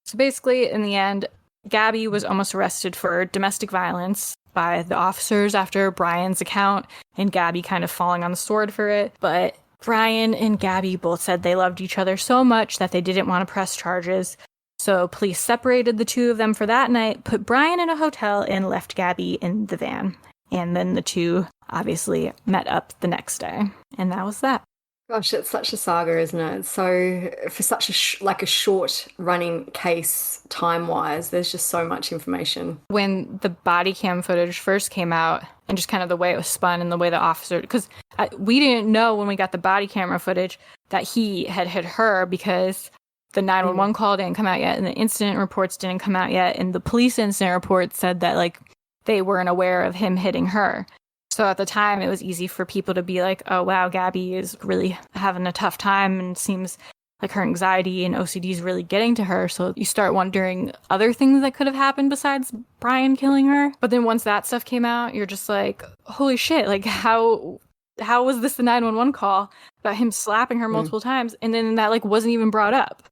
S1: So basically, in the end, Gabby was almost arrested for domestic violence by the officers after Brian's account, and Gabby kind of falling on the sword for it. But Brian and Gabby both said they loved each other so much that they didn't want to press charges. So police separated the two of them for that night, put Brian in a hotel, and left Gabby in the van. And then the two obviously met up the next day. And that was that.
S2: Gosh, it's such a saga, isn't it? So for such a short running case time-wise, there's just so much information.
S1: When the body cam footage first came out, and just kind of the way it was spun and the way the officer, because we didn't know when we got the body camera footage that he had hit her, because the 911 call didn't come out yet, and the incident reports didn't come out yet, and the police incident report said that like they weren't aware of him hitting her. So at the time, it was easy for people to be like, oh, wow, Gabby is really having a tough time and seems like her anxiety and OCD is really getting to her. So you start wondering other things that could have happened besides Brian killing her. But then once that stuff came out, you're just like, holy shit, like how was this the 911 call about him slapping her multiple times? And then that like wasn't even brought up.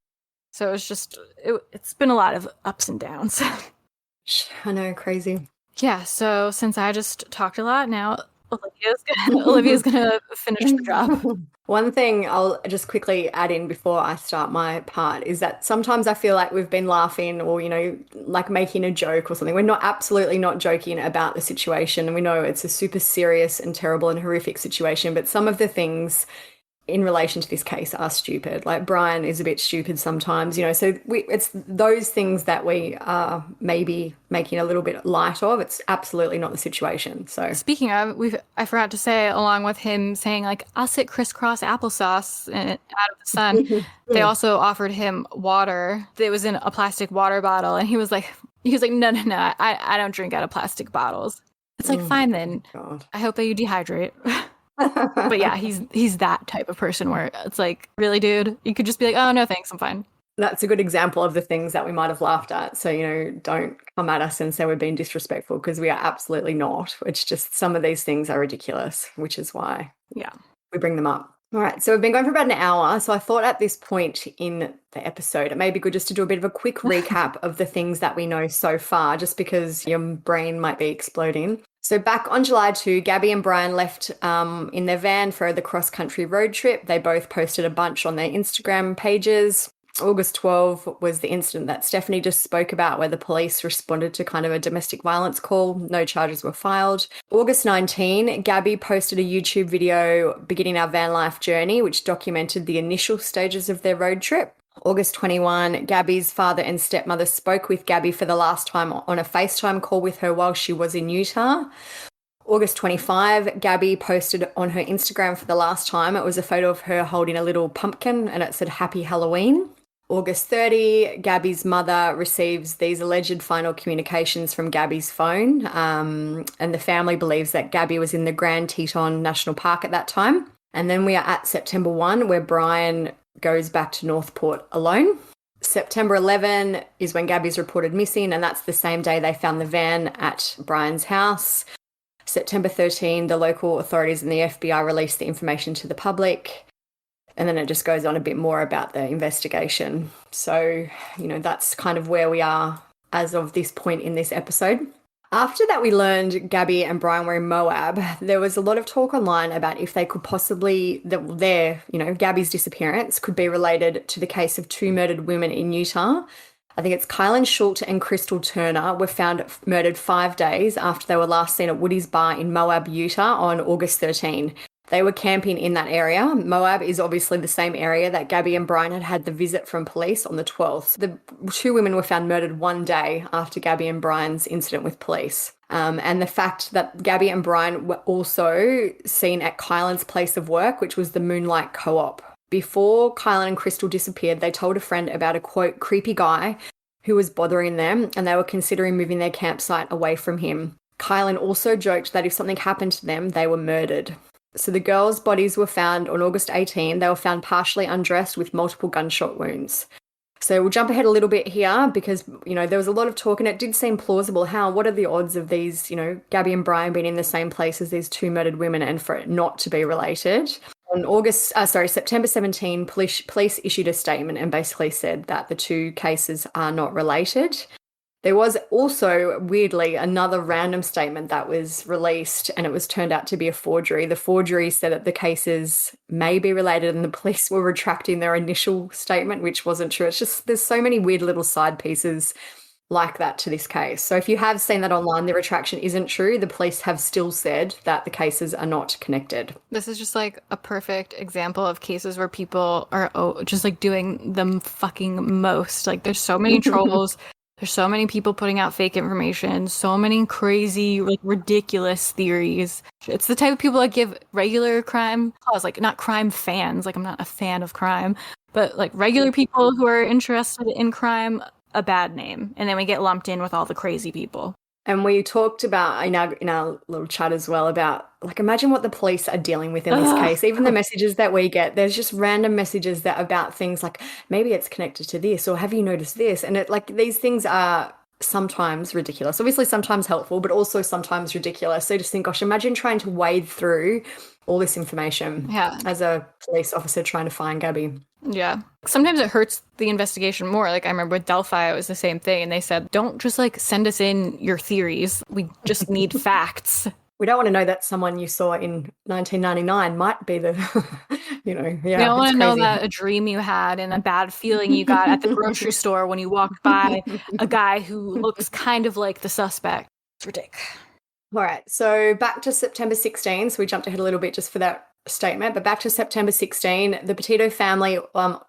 S1: So it's just, it's been a lot of ups and downs.
S2: I know, crazy.
S1: Yeah, so since I just talked a lot, now Olivia's gonna finish the job.
S2: One thing I'll just quickly add in before I start my part is that sometimes I feel like we've been laughing or, like making a joke or something. We're absolutely not joking about the situation. And we know it's a super serious and terrible and horrific situation, but some of the things in relation to this case are stupid. Like Brian is a bit stupid sometimes, so it's those things that we are maybe making a little bit light of. It's absolutely not the situation. So
S1: speaking of, I forgot to say, along with him saying like, I'll sit crisscross applesauce out of the sun, they also offered him water. It was in a plastic water bottle. And he was like, no, I don't drink out of plastic bottles. It's like, fine then.
S2: God.
S1: I hope that you dehydrate. But yeah, he's that type of person where it's like, really, dude? You could just be like, oh, no, thanks, I'm fine.
S2: That's a good example of the things that we might have laughed at. So, don't come at us and say we're being disrespectful, because we are absolutely not. It's just some of these things are ridiculous, which is why we bring them up. All right, so we've been going for about an hour. So I thought at this point in the episode, it may be good just to do a bit of a quick recap of the things that we know so far, just because your brain might be exploding. So back on July 2, Gabby and Brian left in their van for the cross-country road trip. They both posted a bunch on their Instagram pages. August 12 was the incident that Stephanie just spoke about, where the police responded to kind of a domestic violence call. No charges were filed. August 19, Gabby posted a YouTube video beginning our van life journey, which documented the initial stages of their road trip. August 21, Gabby's father and stepmother spoke with Gabby for the last time on a FaceTime call with her while she was in Utah. August 25, Gabby posted on her Instagram for the last time. It was a photo of her holding a little pumpkin and it said Happy Halloween. August 30, Gabby's mother receives these alleged final communications from Gabby's phone, and the family believes that Gabby was in the Grand Teton National Park at that time. And then we are at September 1, where Brian goes back to Northport alone. September 11 is when Gabby's reported missing, and that's the same day they found the van at Brian's house. September 13, the local authorities and the FBI released the information to the public. And then it just goes on a bit more about the investigation. So, that's kind of where we are as of this point in this episode. After that, we learned Gabby and Brian were in Moab. There was a lot of talk online about if they could possibly, Gabby's disappearance could be related to the case of two murdered women in Utah. I think it's Kylan Schultz and Crystal Turner were found murdered 5 days after they were last seen at Woody's Bar in Moab, Utah on August 13. They were camping in that area. Moab is obviously the same area that Gabby and Brian had the visit from police on the 12th. The two women were found murdered 1 day after Gabby and Brian's incident with police. And the fact that Gabby and Brian were also seen at Kylan's place of work, which was the Moonlight Co-op. Before Kylan and Crystal disappeared, they told a friend about a, quote, creepy guy who was bothering them, and they were considering moving their campsite away from him. Kylan also joked that if something happened to them, they were murdered. So the girls' bodies were found on August 18. They were found partially undressed with multiple gunshot wounds. So we'll jump ahead a little bit here because, there was a lot of talk and it did seem plausible. What are the odds of these, Gabby and Brian being in the same place as these two murdered women and for it not to be related? On September 17, police issued a statement and basically said that the two cases are not related. There was also, weirdly, another random statement that was released, and it was turned out to be a forgery. The forgery said that the cases may be related, and the police were retracting their initial statement, which wasn't true. It's just there's so many weird little side pieces like that to this case. So if you have seen that online, the retraction isn't true. The police have still said that the cases are not connected.
S1: This is just like a perfect example of cases where people are just like doing the fucking most. Like there's so many trolls. There's so many people putting out fake information, so many crazy, like ridiculous theories. It's the type of people that give regular crime cause, like not crime fans, like I'm not a fan of crime, but like regular people who are interested in crime a bad name, and then we get lumped in with all the crazy people.
S2: And we talked about in our little chat as well about, like, imagine what the police are dealing with in this case. Even the messages that we get, there's just random messages that about things like maybe it's connected to this, or have you noticed this? And it, like, these things are sometimes ridiculous. Obviously, sometimes helpful, but also sometimes ridiculous. So just think, gosh, imagine trying to wade through all this information as a police officer trying to find Gabby.
S1: Yeah. Sometimes it hurts the investigation more. Like I remember with Delphi, it was the same thing. And they said, don't just like send us in your theories. We just need facts.
S2: We don't want to know that someone you saw in 1999 might be the,
S1: We don't want to know that a dream you had and a bad feeling you got at the grocery store when you walked by a guy who looks kind of like the suspect. It's ridiculous.
S2: All right. So back to September 16. So we jumped ahead a little bit just for that statement, but back to September 16, the Petito family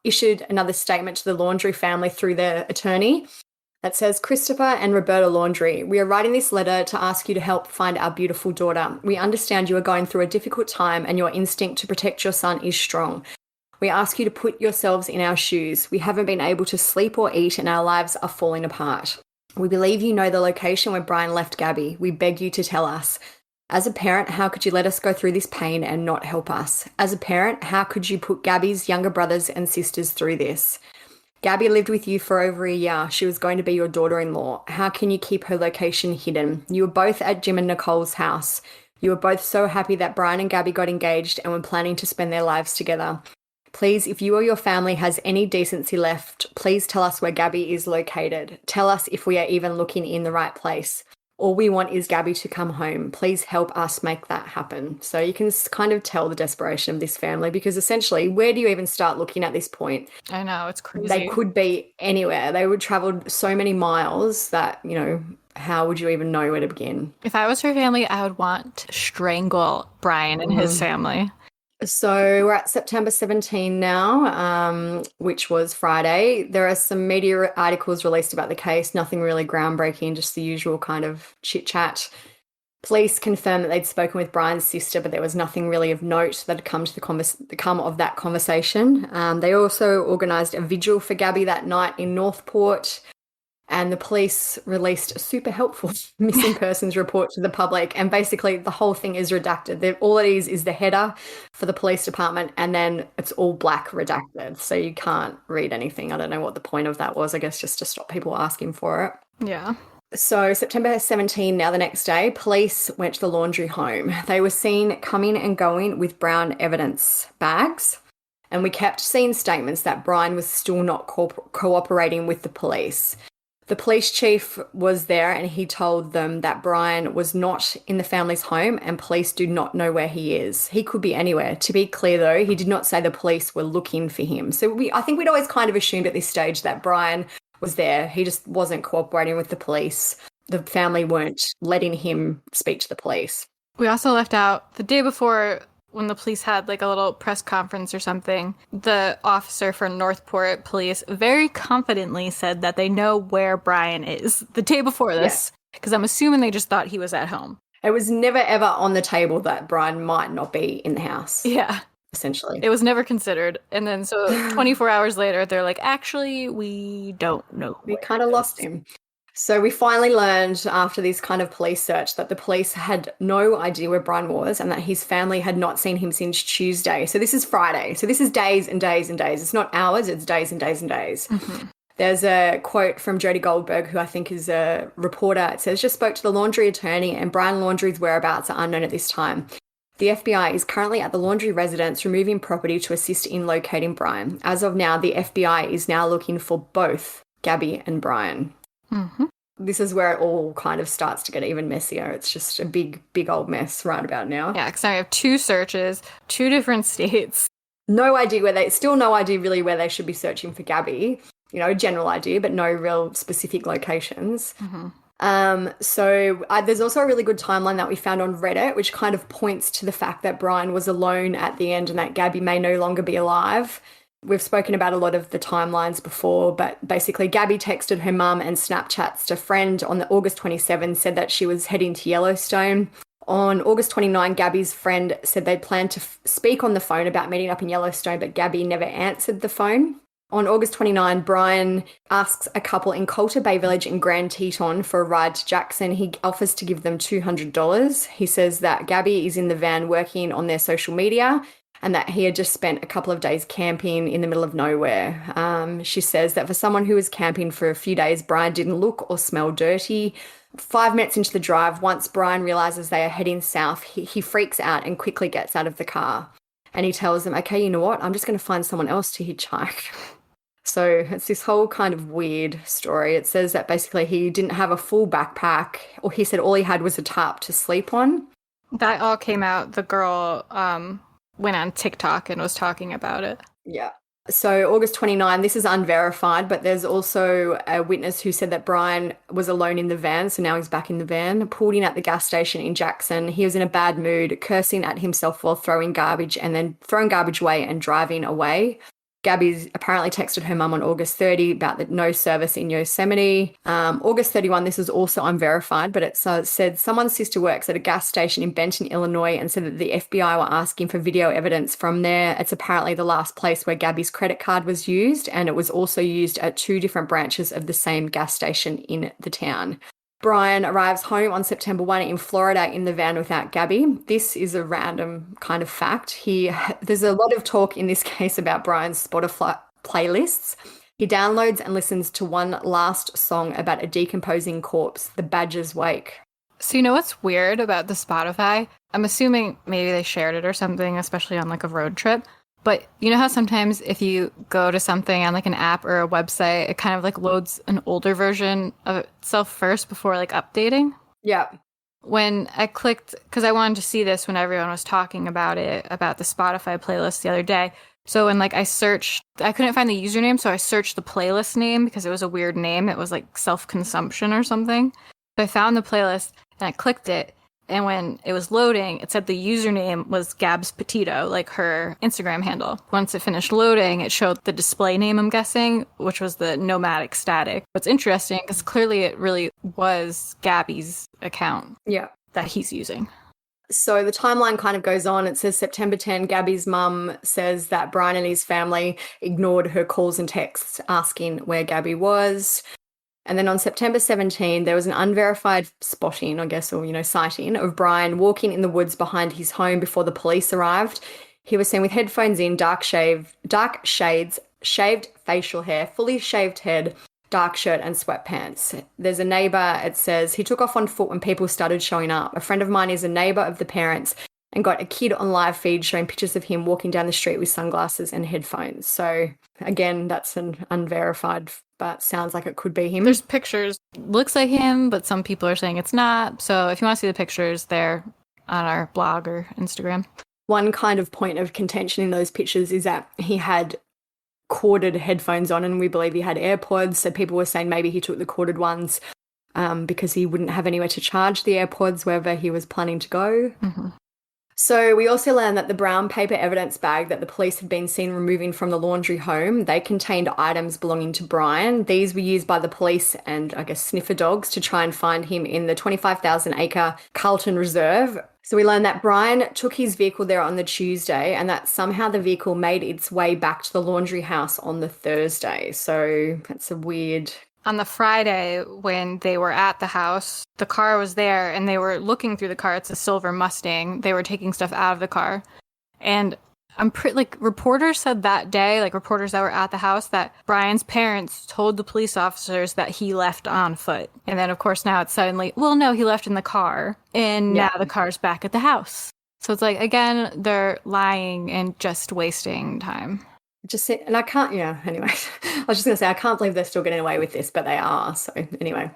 S2: issued another statement to the Laundrie family through their attorney that says, Christopher and Roberta Laundrie, we are writing this letter to ask you to help find our beautiful daughter. We understand you are going through a difficult time and your instinct to protect your son is strong. We ask you to put yourselves in our shoes. We haven't been able to sleep or eat and our lives are falling apart. We believe you know the location where Brian left Gabby. We beg you to tell us. As a parent, how could you let us go through this pain and not help us? As a parent, how could you put Gabby's younger brothers and sisters through this? Gabby lived with you for over a year. She was going to be your daughter-in-law. How can you keep her location hidden? You were both at Jim and Nicole's house. You were both so happy that Brian and Gabby got engaged and were planning to spend their lives together. Please, if you or your family has any decency left, please tell us where Gabby is located. Tell us if we are even looking in the right place. All we want is Gabby to come home. Please help us make that happen. So you can kind of tell the desperation of this family because essentially, where do you even start looking at this point?
S1: I know, it's crazy.
S2: They could be anywhere. They would travel so many miles that, how would you even know where to begin?
S1: If I was her family, I would want to strangle Brian and his family.
S2: So we're at September 17 now, which was Friday. There are some media articles released about the case, nothing really groundbreaking, just the usual kind of chit-chat. Police confirmed that they'd spoken with Brian's sister, but there was nothing really of note that had come of that conversation. They also organised a vigil for Gabby that night in Northport. And the police released a super helpful missing persons report to the public. And basically the whole thing is redacted. All it is the header for the police department and then it's all black redacted. So you can't read anything. I don't know what the point of that was. I guess just to stop people asking for it.
S1: Yeah.
S2: So September 17, now the next day, police went to the Laundrie home. They were seen coming and going with brown evidence bags. And we kept seeing statements that Brian was still not cooperating with the police. The police chief was there and he told them that Brian was not in the family's home and police do not know where he is. He could be anywhere. To be clear, though, he did not say the police were looking for him. So I think we'd always kind of assumed at this stage that Brian was there. He just wasn't cooperating with the police. The family weren't letting him speak to the police.
S1: We also left out the day before when the police had like a little press conference or something, the officer for Northport Police very confidently said that they know where Brian is the day before this, because I'm assuming they just thought he was at home.
S2: It was never ever on the table that Brian might not be in the house.
S1: Yeah.
S2: Essentially.
S1: It was never considered. And then so 24 hours later, they're like, actually, we don't know.
S2: We kind of lost him. So we finally learned after this kind of police search that the police had no idea where Brian was and that his family had not seen him since Tuesday. So this is Friday. So this is days and days and days. It's not hours, it's days and days and days. Mm-hmm. There's a quote from Jody Goldberg, who I think is a reporter. It says, just spoke to the Laundrie attorney and Brian Laundrie's whereabouts are unknown at this time. The FBI is currently at the Laundrie residence removing property to assist in locating Brian. As of now, the FBI is now looking for both Gabby and Brian.
S1: Mm-hmm.
S2: This is where it all kind of starts to get even messier. It's just a big, big old mess right about now.
S1: Yeah, because now we have 2 searches, 2 different states.
S2: No idea no idea really where they should be searching for Gabby. General idea, but no real specific locations.
S1: Mm-hmm.
S2: So there's also a really good timeline that we found on Reddit, which kind of points to the fact that Brian was alone at the end and that Gabby may no longer be alive. We've spoken about a lot of the timelines before, but basically Gabby texted her mum and Snapchats a friend on August 27, said that she was heading to Yellowstone. On August 29, Gabby's friend said they'd planned to speak on the phone about meeting up in Yellowstone, but Gabby never answered the phone. On August 29, Brian asks a couple in Coulter Bay Village in Grand Teton for a ride to Jackson. He offers to give them $200. He says that Gabby is in the van working on their social media and that he had just spent a couple of days camping in the middle of nowhere. She says that for someone who was camping for a few days, Brian didn't look or smell dirty. 5 minutes into the drive, once Brian realizes they are heading south, he freaks out and quickly gets out of the car. And he tells them, okay, you know what? I'm just going to find someone else to hitchhike. So it's this whole kind of weird story. It says that basically he didn't have a full backpack, or he said all he had was a tarp to sleep on.
S1: That all came out. The girl went on TikTok and was talking about it.
S2: Yeah. So August 29, this is unverified, but there's also a witness who said that Brian was alone in the van, so now he's back in the van, pulled in at the gas station in Jackson. He was in a bad mood, cursing at himself while throwing garbage and then throwing garbage away and driving away. Gabby's apparently texted her mum on August 30 about the no service in Yosemite. August 31, this is also unverified, but it said someone's sister works at a gas station in Benton, Illinois, and said that the FBI were asking for video evidence from there. It's apparently the last place where Gabby's credit card was used, and it was also used at 2 different branches of the same gas station in the town. Brian arrives home on September 1 in Florida in the van without Gabby. This is a random kind of fact. There's a lot of talk in this case about Brian's Spotify playlists. He downloads and listens to one last song about a decomposing corpse, The Badger's Wake.
S1: So you know what's weird about the Spotify? I'm assuming maybe they shared it or something, especially on like a road trip. But you know how sometimes if you go to something on like an app or a website, it kind of like loads an older version of itself first before like updating?
S2: Yeah.
S1: When I clicked, because I wanted to see this when everyone was talking about it, about the Spotify playlist the other day. So when like I searched, I couldn't find the username, so I searched the playlist name because it was a weird name. It was like self-consumption or something. So I found the playlist and I clicked it. And when it was loading, it said the username was Gabs Petito, like her Instagram handle. Once it finished loading, it showed the display name, I'm guessing, which was the Nomadic Static. What's interesting, because clearly it really was Gabby's account that he's using.
S2: So the timeline kind of goes on. It says September 10, Gabby's mum says that Brian and his family ignored her calls and texts asking where Gabby was. And then on September 17, there was an unverified spotting, I guess, or, sighting of Brian walking in the woods behind his home before the police arrived. He was seen with headphones in, dark shades, shaved facial hair, fully shaved head, dark shirt and sweatpants. There's a neighbor, it says, he took off on foot when people started showing up. A friend of mine is a neighbor of the parents and got a kid on live feed showing pictures of him walking down the street with sunglasses and headphones. So again, that's an unverified, but sounds like it could be him.
S1: There's pictures. Looks like him, but some people are saying it's not. So if you want to see the pictures, they're on our blog or Instagram.
S2: One kind of point of contention in those pictures is that he had corded headphones on, and we believe he had AirPods. So people were saying maybe he took the corded ones because he wouldn't have anywhere to charge the AirPods wherever he was planning to go.
S1: Mm-hmm.
S2: So we also learned that the brown paper evidence bag that the police had been seen removing from the Laundrie home, they contained items belonging to Brian. These were used by the police and, I guess, sniffer dogs to try and find him in the 25,000-acre Carlton Reserve. So we learned that Brian took his vehicle there on the Tuesday and that somehow the vehicle made its way back to the Laundrie house on the Thursday. So that's a weird...
S1: On the Friday, when they were at the house, the car was there and they were looking through the car. It's a silver Mustang. They were taking stuff out of the car. And reporters said that day, reporters that were at the house, that Brian's parents told the police officers that he left on foot. And then, of course, now it's suddenly, well, no, he left in the car. And now the car's back at the house. So it's like, again, they're lying and just wasting time.
S2: And I can't, yeah, anyway. I was just going to say, I can't believe they're still getting away with this, but they are. So anyway.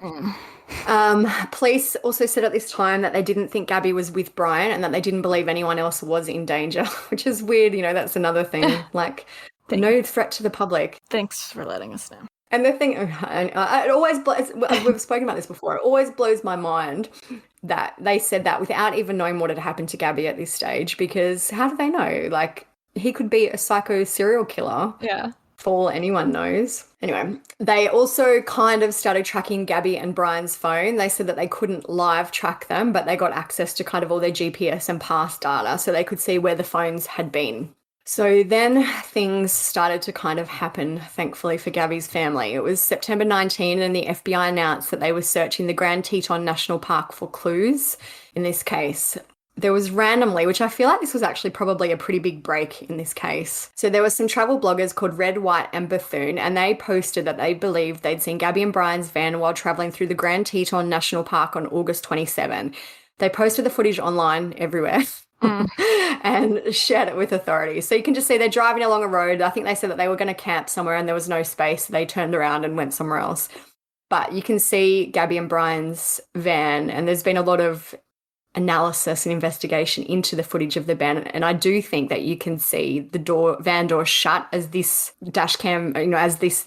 S2: Police also said at this time that they didn't think Gabby was with Brian and that they didn't believe anyone else was in danger, which is weird. You know, that's another thing. Like, no threat to the public.
S1: Thanks for letting us know.
S2: And the thing, it always blows, we've spoken about this before, it always blows my mind that they said that without even knowing what had happened to Gabby at this stage, because how do they know? Like, he could be a psycho serial killer.
S1: Yeah.
S2: For all anyone knows. Anyway, they also kind of started tracking Gabby and Brian's phone. They said that they couldn't live track them, but they got access to kind of all their GPS and past data, so they could see where the phones had been. So then things started to kind of happen, thankfully, for Gabby's family. It was September 19 and the FBI announced that they were searching the Grand Teton National Park for clues in this case. There was randomly, which I feel like this was actually probably a pretty big break in this case. So there were some travel bloggers called Red, White and Bethune, and they posted that they believed they'd seen Gabby and Brian's van while traveling through the Grand Teton National Park on August 27. They posted the footage online everywhere. And shared it with authorities. So you can just see they're driving along a road. I think they said that they were going to camp somewhere and there was no space. So they turned around and went somewhere else. But you can see Gabby and Brian's van, and there's been a lot of analysis and investigation into the footage of the van. And I do think that you can see the van door shut as this dash cam, as these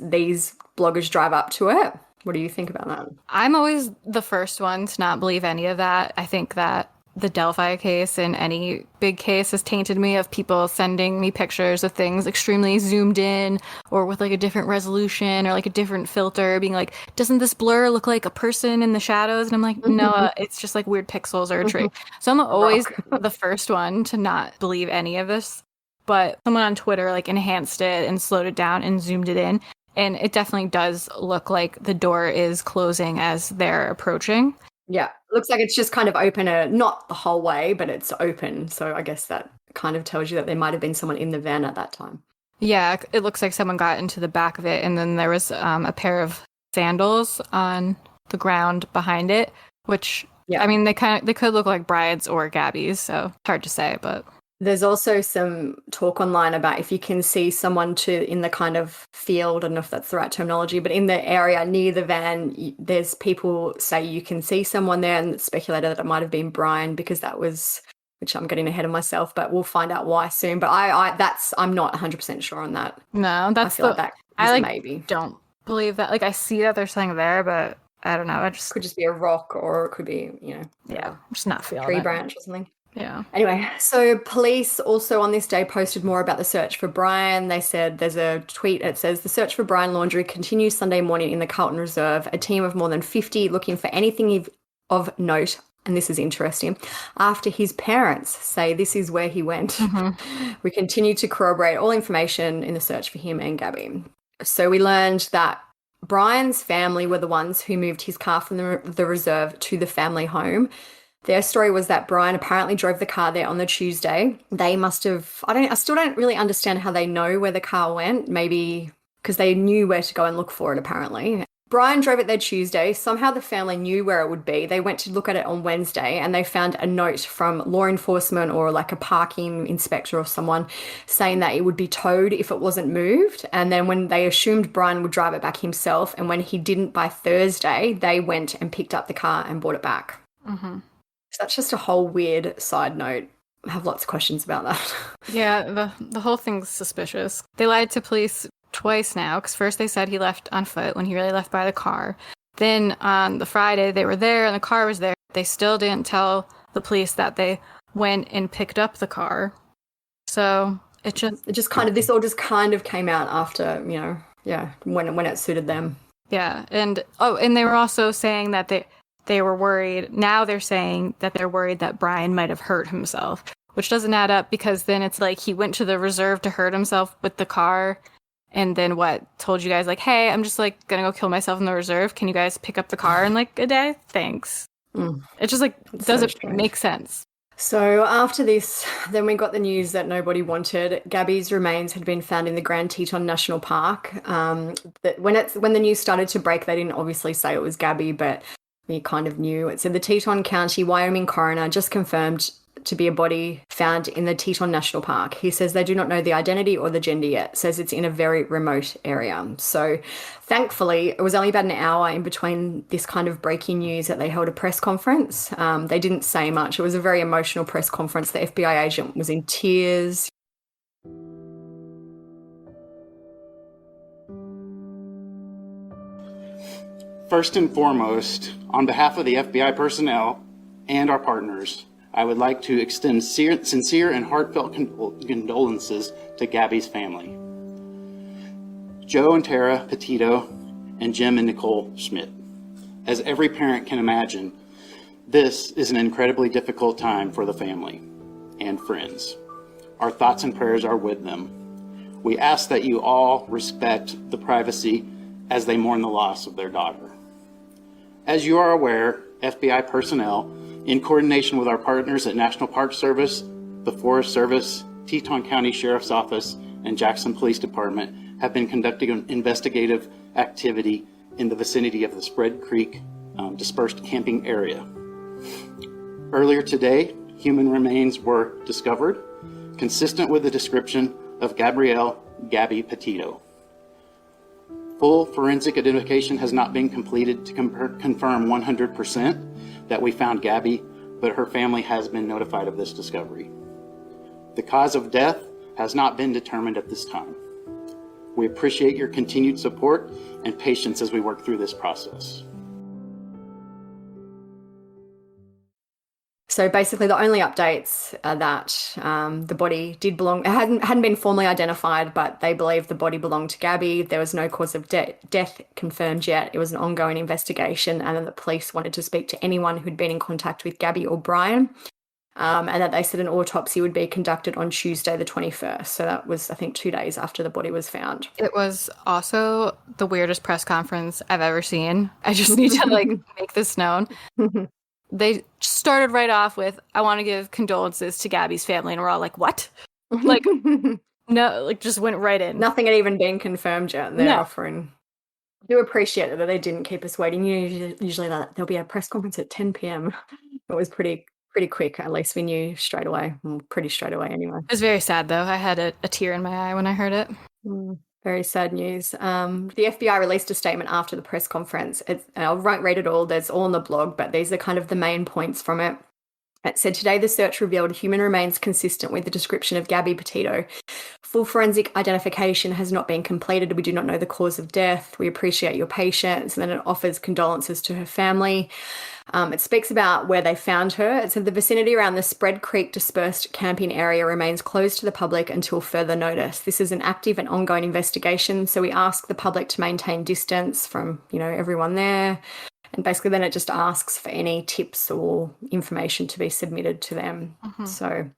S2: bloggers drive up to it. What do you think about that?
S1: I'm always the first one to not believe any of that. I think that the Delphi case and any big case has tainted me of people sending me pictures of things extremely zoomed in or with like a different resolution or like a different filter, being like, doesn't this blur look like a person in the shadows? And I'm like, no, it's just like weird pixels or a tree. So I'm always the first one to not believe any of this. But someone on Twitter like enhanced it and slowed it down and zoomed it in. And it definitely does look like the door is closing as they're approaching.
S2: Yeah, looks like it's just kind of open, not the whole way, but it's open. So I guess that kind of tells you that there might have been someone in the van at that time.
S1: Yeah, it looks like someone got into the back of it, and then there was a pair of sandals on the ground behind it, which, yeah. I mean, they could look like Brian's or Gabby's, so it's hard to say, but...
S2: There's also some talk online about if you can see someone in the kind of field, I don't know if that's the right terminology, but in the area near the van, there's people say you can see someone there, and it's speculated that it might have been Brian because that was, which I'm getting ahead of myself, but we'll find out why soon. But I'm not 100% sure on that.
S1: No, that's
S2: maybe.
S1: Don't believe that. Like, I see that there's something there, but I don't know. It
S2: could just be a rock, or it could be,
S1: I'm just not feeling
S2: tree
S1: it.
S2: branch or something.
S1: Yeah.
S2: Anyway, so police also on this day posted more about the search for Brian. They said there's a tweet. It says the search for Brian Laundrie continues Sunday morning in the Carlton Reserve. A team of more than 50 looking for anything of note. And this is interesting. After his parents say this is where he went, we continue to corroborate all information in the search for him and Gabby. So we learned that Brian's family were the ones who moved his car from the reserve to the family home. Their story was that Brian apparently drove the car there on the Tuesday. They must have, I still don't really understand how they know where the car went. Maybe because they knew where to go and look for it, apparently. Brian drove it there Tuesday. Somehow the family knew where it would be. They went to look at it on Wednesday and they found a note from law enforcement or like a parking inspector or someone saying that it would be towed if it wasn't moved. And then when they assumed Brian would drive it back himself, and when he didn't by Thursday, they went and picked up the car and brought it back. So that's just a whole weird side note. I have lots of questions about that.
S1: Yeah, the whole thing's suspicious. They lied to police twice now, because first they said he left on foot when he really left by the car. Then on the Friday they were there and the car was there. They still didn't tell the police that they went and picked up the car. So this all just kind of came out after, when it suited them. Yeah, and they were also saying that they were worried. Now they're saying that they're worried that Brian might have hurt himself, which doesn't add up, because then it's like he went to the reserve to hurt himself with the car, and then told you guys like, hey, I'm just like gonna go kill myself in the reserve. Can you guys pick up the car in like a day? Thanks. It just doesn't make sense. So after this, then we got the news that nobody wanted. Gabby's remains had been found in the Grand Teton National Park. That when the news started to break, they didn't obviously say it was Gabby, but we kind of knew. It said the Teton County, Wyoming coroner just confirmed
S2: to be a body found in the Teton National Park. He says they do not know the identity or the gender yet, says it's in a very remote area. So thankfully, it was only about an hour in between this kind of breaking news that they held a press conference. They didn't say much. It was a very emotional press conference. The FBI agent was in tears.
S14: First and foremost, on behalf of the FBI personnel and our partners, I would like to extend sincere and heartfelt condolences to Gabby's family. Joe and Tara Petito and Jim and Nicole Schmidt. As every parent can imagine, this is an incredibly difficult time for the family and friends. Our thoughts and prayers are with them. We ask that you all respect the privacy as they mourn the loss of their daughter. As you are aware, FBI personnel, in coordination with our partners at National Park Service, the Forest Service, Teton County Sheriff's Office, and Jackson Police Department, have been conducting an investigative activity in the vicinity of the Spread Creek dispersed camping area. Earlier today, human remains were discovered, consistent with the description of Gabby Petito. Full forensic identification has not been completed to confirm 100% that we found Gabby, but her family has been notified of this discovery. The cause of death has not been determined at this time. We appreciate your continued support and patience as we work through this process.
S2: So basically the only updates are that the body did belong, it hadn't been formally identified, but they believe the body belonged to Gabby. There was no cause of death confirmed yet. It was an ongoing investigation, and then the police wanted to speak to anyone who'd been in contact with Gabby or Brian, and that they said an autopsy would be conducted on Tuesday the 21st. So that was, I think, 2 days after the body was found.
S1: It was also the weirdest press conference I've ever seen. I just need to make this known. They started right off with, I want to give condolences to Gabby's family. And we're all like, what? No, just went right in.
S2: Nothing had even been confirmed yet. And they're offering. I do appreciate it that they didn't keep us waiting. Usually there'll be a press conference at 10 p.m. It was pretty quick. At least we knew straight away. Pretty straight away anyway.
S1: It was very sad, though. I had a tear in my eye when I heard it.
S2: Very sad news. The FBI released a statement after the press conference. I won't read it all. There's all on the blog, but these are kind of the main points from it. It said, today the search revealed human remains consistent with the description of Gabby Petito. Full forensic identification has not been completed. We do not know the cause of death. We appreciate your patience. And then it offers condolences to her family. It speaks about where they found her. It said the vicinity around the Spread Creek dispersed camping area remains closed to the public until further notice. This is an active and ongoing investigation, so we ask the public to maintain distance from, everyone there. And basically then it just asks for any tips or information to be submitted to them. So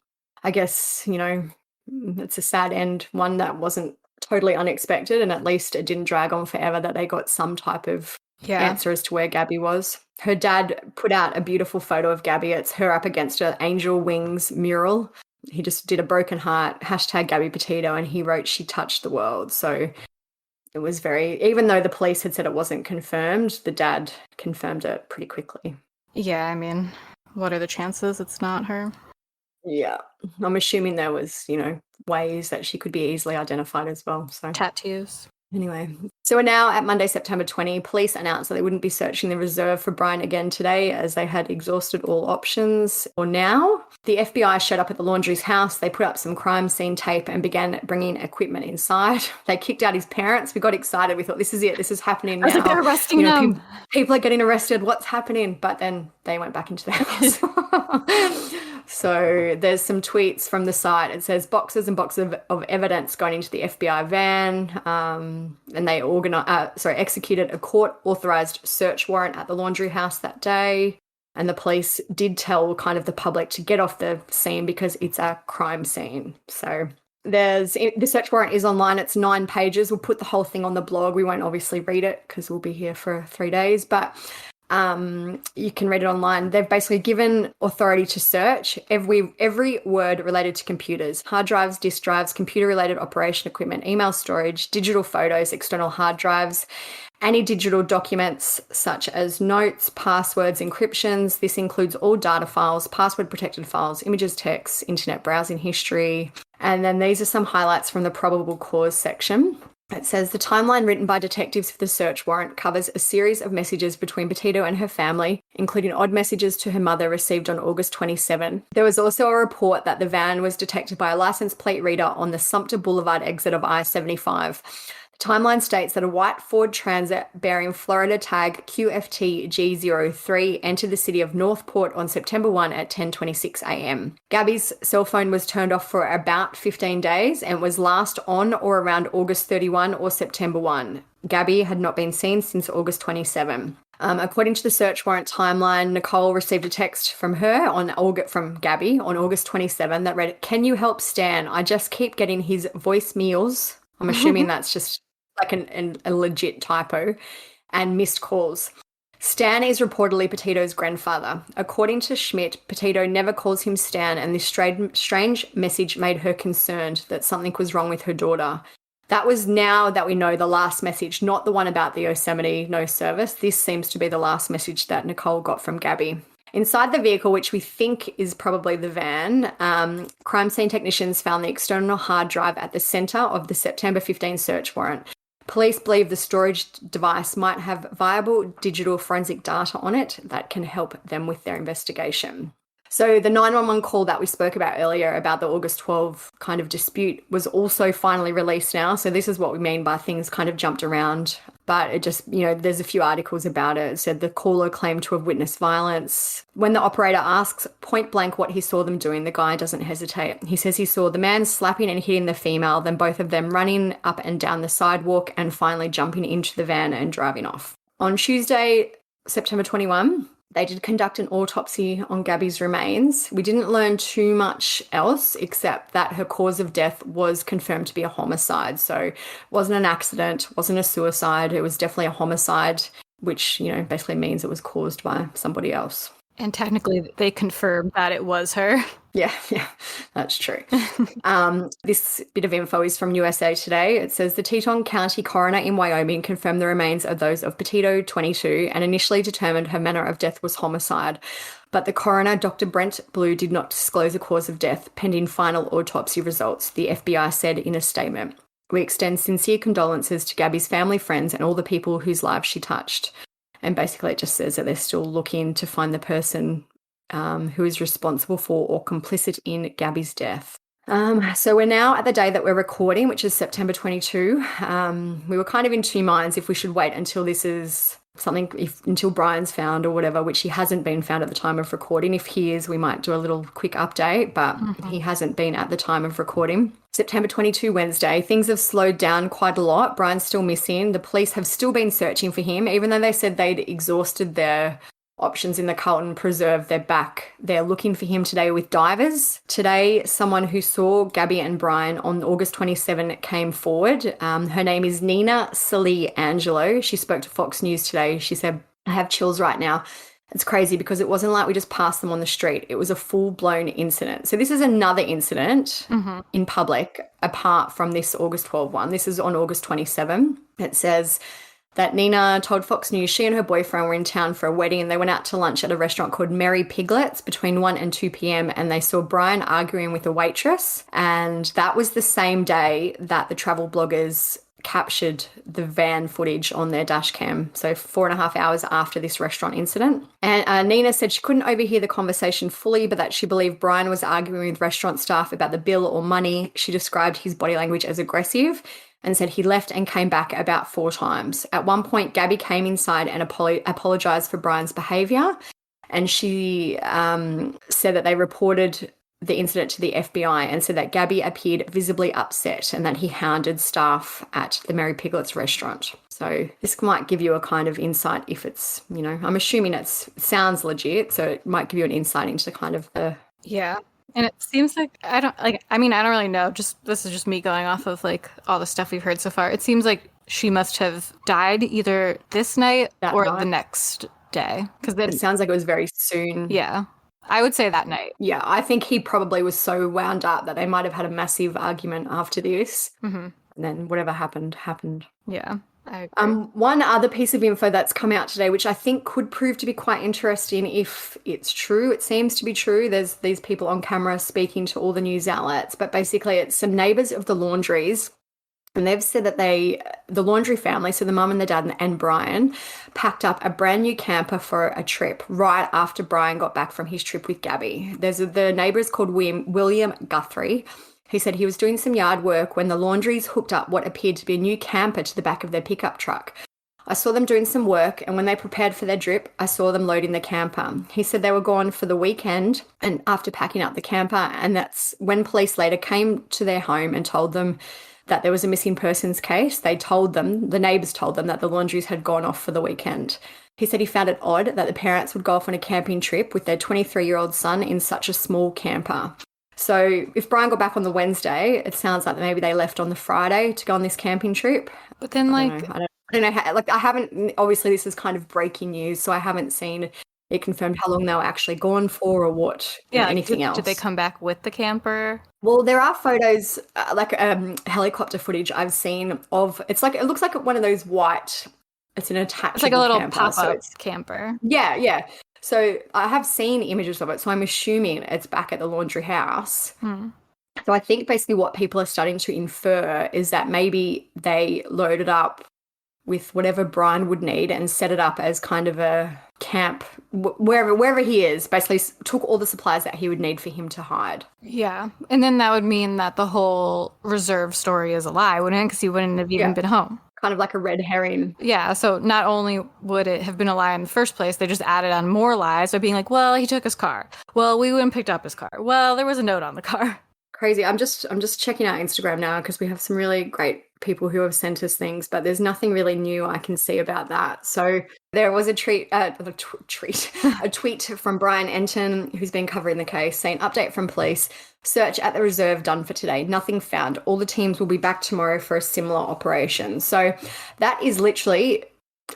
S2: I guess, it's a sad end, one that wasn't totally unexpected, and at least it didn't drag on forever, that they got some type of answer as to where Gabby was. Her dad put out a beautiful photo of Gabby. It's her up against an angel wings mural. He just did a broken heart, # Gabby Petito, and he wrote, "She touched the world." So it was even though the police had said it wasn't confirmed, the dad confirmed it pretty quickly.
S1: Yeah, I mean, what are the chances it's not her?
S2: Yeah, I'm assuming there was, ways that she could be easily identified as well. So
S1: tattoos.
S2: Anyway, so we're now at Monday, September 20. Police announced that they wouldn't be searching the reserve for Brian again today, as they had exhausted all options. Or now, the FBI showed up at the Laundrie's house. They put up some crime scene tape and began bringing equipment inside. They kicked out his parents. We got excited. We thought, this is it. This is happening now.
S1: They're arresting them.
S2: People are getting arrested. What's happening? But then they went back into the house. So there's some tweets from the site. It says boxes and boxes of evidence going into the FBI van, and they executed a court-authorized search warrant at the Laundrie house that day. And the police did tell kind of the public to get off the scene because it's a crime scene. So the search warrant is online. It's 9 pages. We'll put the whole thing on the blog. We won't obviously read it because we'll be here for 3 days, but You can read it online. They've basically given authority to search every word related to computers, hard drives, disk drives, computer-related operation equipment, email storage, digital photos, external hard drives, any digital documents such as notes, passwords, encryptions. This includes all data files, password-protected files, images, text, internet browsing history. And then these are some highlights from the probable cause section. It says the timeline written by detectives for the search warrant covers a series of messages between Petito and her family, including odd messages to her mother received on August 27. There was also a report that the van was detected by a license plate reader on the Sumter Boulevard exit of I-75. The timeline states that a white Ford Transit bearing Florida tag QFT G03 entered the city of Northport on September 1 at 10:26 a.m. Gabby's cell phone was turned off for about 15 days and was last on or around August 31 or September 1. Gabby had not been seen since August 27. According to the search warrant timeline, Nicole received a text from Gabby on August 27 that read, "Can you help Stan? I just keep getting his voicemails." I'm assuming that's just like a legit typo, and missed calls. Stan is reportedly Petito's grandfather. According to Schmidt, Petito never calls him Stan, and this strange message made her concerned that something was wrong with her daughter. That was, now that we know, the last message, not the one about the Yosemite no service. This seems to be the last message that Nicole got from Gabby. Inside the vehicle, which we think is probably the van, crime scene technicians found the external hard drive at the centre of the September 15 search warrant. Police believe the storage device might have viable digital forensic data on it that can help them with their investigation. So the 911 call that we spoke about earlier about the August 12 kind of dispute was also finally released now. So this is what we mean by things kind of jumped around. But it just, there's a few articles about it. It said the caller claimed to have witnessed violence. When the operator asks point blank what he saw them doing, the guy doesn't hesitate. He says he saw the man slapping and hitting the female, then both of them running up and down the sidewalk and finally jumping into the van and driving off. On Tuesday, September 21, they did conduct an autopsy on Gabby's remains. We didn't learn too much else except that her cause of death was confirmed to be a homicide. So it wasn't an accident, wasn't a suicide. It was definitely a homicide, which, basically means it was caused by somebody else.
S1: And technically they confirmed that it was her.
S2: Yeah, that's true. This bit of info is from USA Today. It says the Teton County coroner in Wyoming confirmed the remains of those of Petito, 22, and initially determined her manner of death was homicide. But the coroner, Dr. Brent Blue, did not disclose a cause of death pending final autopsy results, the FBI said in a statement. We extend sincere condolences to Gabby's family, friends, and all the people whose lives she touched. And basically it just says that they're still looking to find the person who is responsible for or complicit in Gabby's death. So we're now at the day that we're recording, which is September 22. We were kind of in two minds if we should wait until this is until Brian's found or whatever, which he hasn't been found at the time of recording. If he is, we might do a little quick update, but he hasn't been at the time of recording. September 22, Wednesday, things have slowed down quite a lot. Brian's still missing. The police have still been searching for him, even though they said they'd exhausted their options in the Carlton Preserve. They're back. They're looking for him today with divers. Today, someone who saw Gabby and Brian on August 27 came forward. Her name is Nina Silly Angelo. She spoke to Fox News today. She said, "I have chills right now. It's crazy because it wasn't like we just passed them on the street. It was a full-blown incident." So this is another incident in public apart from this August 12 one. This is on August 27. It says that Nina told Fox News she and her boyfriend were in town for a wedding and they went out to lunch at a restaurant called Mary Piglet's between 1 and 2 p.m. and they saw Brian arguing with a waitress. And that was the same day that the travel bloggers captured the van footage on their dash cam, so 4.5 hours after this restaurant incident. And Nina said she couldn't overhear the conversation fully, but that she believed Brian was arguing with restaurant staff about the bill or money. She described his body language as aggressive and said he left and came back about 4 times. At one point, Gabby came inside and apologized for Brian's behavior, and she said that they reported the incident to the FBI and said that Gabby appeared visibly upset and that he hounded staff at the Mary Piglet's restaurant. So this might give you a kind of insight if it's, I'm assuming it sounds legit, so it might give you an insight into kind of the...
S1: Yeah. And it seems like, I don't really know. This is just me going off of all the stuff we've heard so far. It seems like she must have died either this night or the next day. Because
S2: It sounds like it was very soon.
S1: Yeah. I would say that night.
S2: Yeah, I think he probably was so wound up that they might have had a massive argument after this.
S1: Mm-hmm.
S2: And then whatever happened, happened.
S1: Yeah, I agree.
S2: One other piece of info that's come out today, which I think could prove to be quite interesting if it's true. It seems to be true. There's these people on camera speaking to all the news outlets, but basically it's some neighbours of the Laundries. And they've said that the Laundrie family, so the mum and the dad and Brian, packed up a brand new camper for a trip right after Brian got back from his trip with Gabby. The neighbour is called William Guthrie. He said he was doing some yard work when the Laundries hooked up what appeared to be a new camper to the back of their pickup truck. I saw them doing some work, and when they prepared for their trip, I saw them loading the camper. He said they were gone for the weekend and after packing up the camper, and that's when police later came to their home and told them that there was a missing persons case. The neighbours told them that the Laundries had gone off for the weekend. He said he found it odd that the parents would go off on a camping trip with their 23-year-old son in such a small camper. So if Brian got back on the Wednesday, it sounds like maybe they left on the Friday to go on this camping trip.
S1: But then,
S2: I don't know how, I haven't, obviously this is kind of breaking news, so I haven't seen it confirmed how long they were actually gone for or what, anything else.
S1: Did they come back with the camper?
S2: Well, there are photos, helicopter footage I've seen of, it looks like one of those white, it's an attachable
S1: It's like a little
S2: camper,
S1: pop-up camper.
S2: Yeah. So I have seen images of it, so I'm assuming it's back at the Laundrie house. So I think basically what people are starting to infer is that maybe they loaded up with whatever Brian would need and set it up as kind of a camp wherever he is, basically took all the supplies that he would need for him to hide.
S1: Yeah. And then that would mean that the whole reserve story is a lie, wouldn't it? Because he wouldn't have even been home.
S2: Kind of like a red herring.
S1: Yeah. So not only would it have been a lie in the first place, they just added on more lies by being like, well, he took his car. Well, we went and picked up his car. Well, there was a note on the car.
S2: Crazy. I'm just checking out Instagram now because we have some really great people who have sent us things, but there's nothing really new I can see about that. So there was a tweet from Brian Enton, who's been covering the case, saying, update from police, search at the reserve done for today. Nothing found. All the teams will be back tomorrow for a similar operation. So that is literally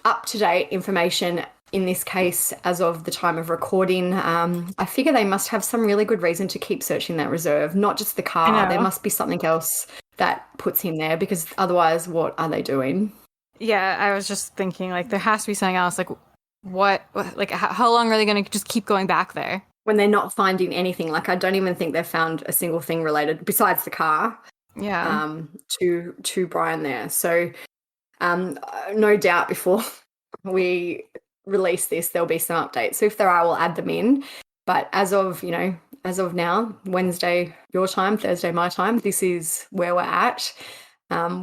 S2: up-to-date information in this case as of the time of recording. I figure they must have some really good reason to keep searching that reserve, not just the car. There must be something else that puts him there, because otherwise what are they doing?
S1: Yeah, I was just thinking, like, there has to be something else. Like, how long are they going to just keep going back there?
S2: When they're not finding anything. Like, I don't even think they've found a single thing related, besides the car, to Brian there. So no doubt before we release this, there'll be some updates. So if there are, we'll add them in. But as of now, Wednesday your time, Thursday my time, this is where we're at.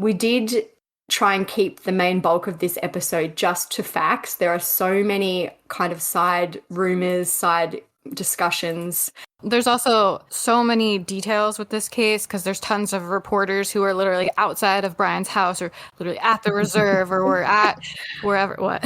S2: We did try and keep the main bulk of this episode just to facts. There are so many kind of side rumors, side discussions.
S1: There's also so many details with this case because there's tons of reporters who are literally outside of Brian's house or literally at the reserve or we're at wherever. What?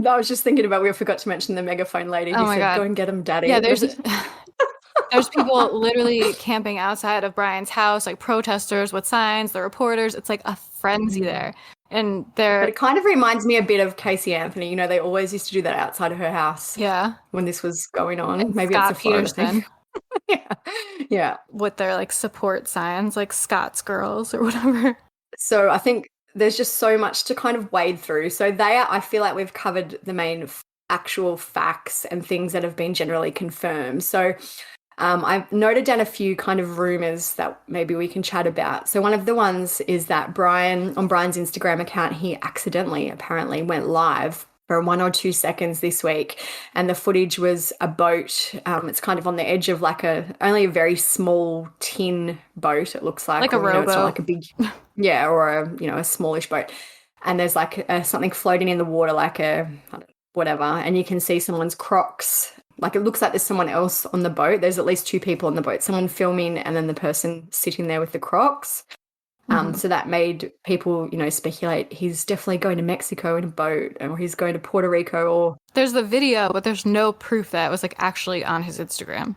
S2: I was just thinking about, we forgot to mention the megaphone lady who said, God. Go and get him, daddy.
S1: Yeah, there's people literally camping outside of Brian's house, like protesters with signs, the reporters. It's like a frenzy there. And
S2: but it kind of reminds me a bit of Casey Anthony. You know, they always used to do that outside of her house.
S1: Yeah.
S2: When this was going on.
S1: And
S2: maybe
S1: Scott
S2: it's a Florida
S1: Peterson.
S2: thing. Yeah.
S1: With their like support signs, like Scott's Girls or whatever.
S2: So I think there's just so much to kind of wade through. So I feel like we've covered the main actual facts and things that have been generally confirmed. So I've noted down a few kind of rumors that maybe we can chat about. So one of the ones is that on Brian's Instagram account, he accidentally apparently went live for 1 or 2 seconds this week, and the footage was a boat. It's kind of on the edge of like only a very small tin boat. It looks like
S1: a rowboat.
S2: It's not like a big, or a smallish boat. And there's like something floating in the water, like whatever, and you can see someone's Crocs. Like, it looks like there's someone else on the boat. There's at least 2 people on the boat, someone filming and then the person sitting there with the Crocs. So that made people, speculate he's definitely going to Mexico in a boat, or he's going to Puerto Rico, or...
S1: There's the video, but there's no proof that it was like actually on his Instagram.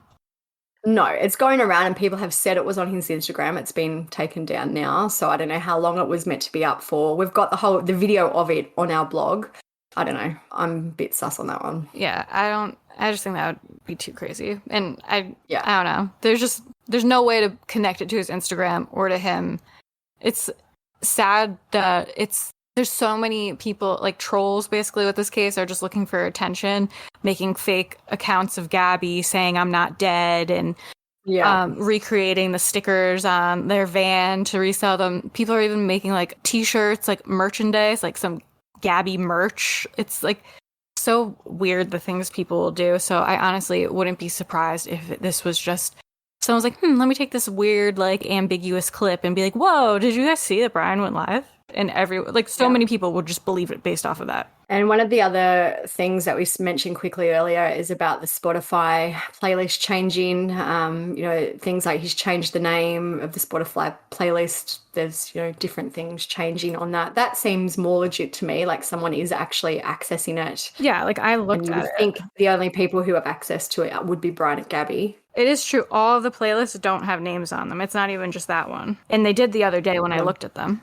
S2: No, it's going around and people have said it was on his Instagram. It's been taken down now, so I don't know how long it was meant to be up for. We've got the video of it on our blog. I don't know. I'm a bit sus on that one.
S1: Yeah, I just think that would be too crazy. And I don't know. There's no way to connect it to his Instagram or to him. It's sad that there's so many people, like trolls basically with this case, are just looking for attention, making fake accounts of Gabby saying I'm not dead, and recreating the stickers on their van to resell them. People are even making like t-shirts, like merchandise, like some Gabby merch. It's like so weird the things people will do. So I honestly wouldn't be surprised if this was just someone's like, let me take this weird, like ambiguous clip and be like, whoa, did you guys see that Brian went live? And many people would just believe it based off of that.
S2: And one of the other things that we mentioned quickly earlier is about the Spotify playlist changing. Things like he's changed the name of the Spotify playlist. There's, different things changing on that. That seems more legit to me, like someone is actually accessing it.
S1: Yeah, like I looked at it.
S2: I think the only people who have access to it would be Brian and Gabby.
S1: It is true. All of the playlists don't have names on them. It's not even just that one. And they did the other day when I looked at them.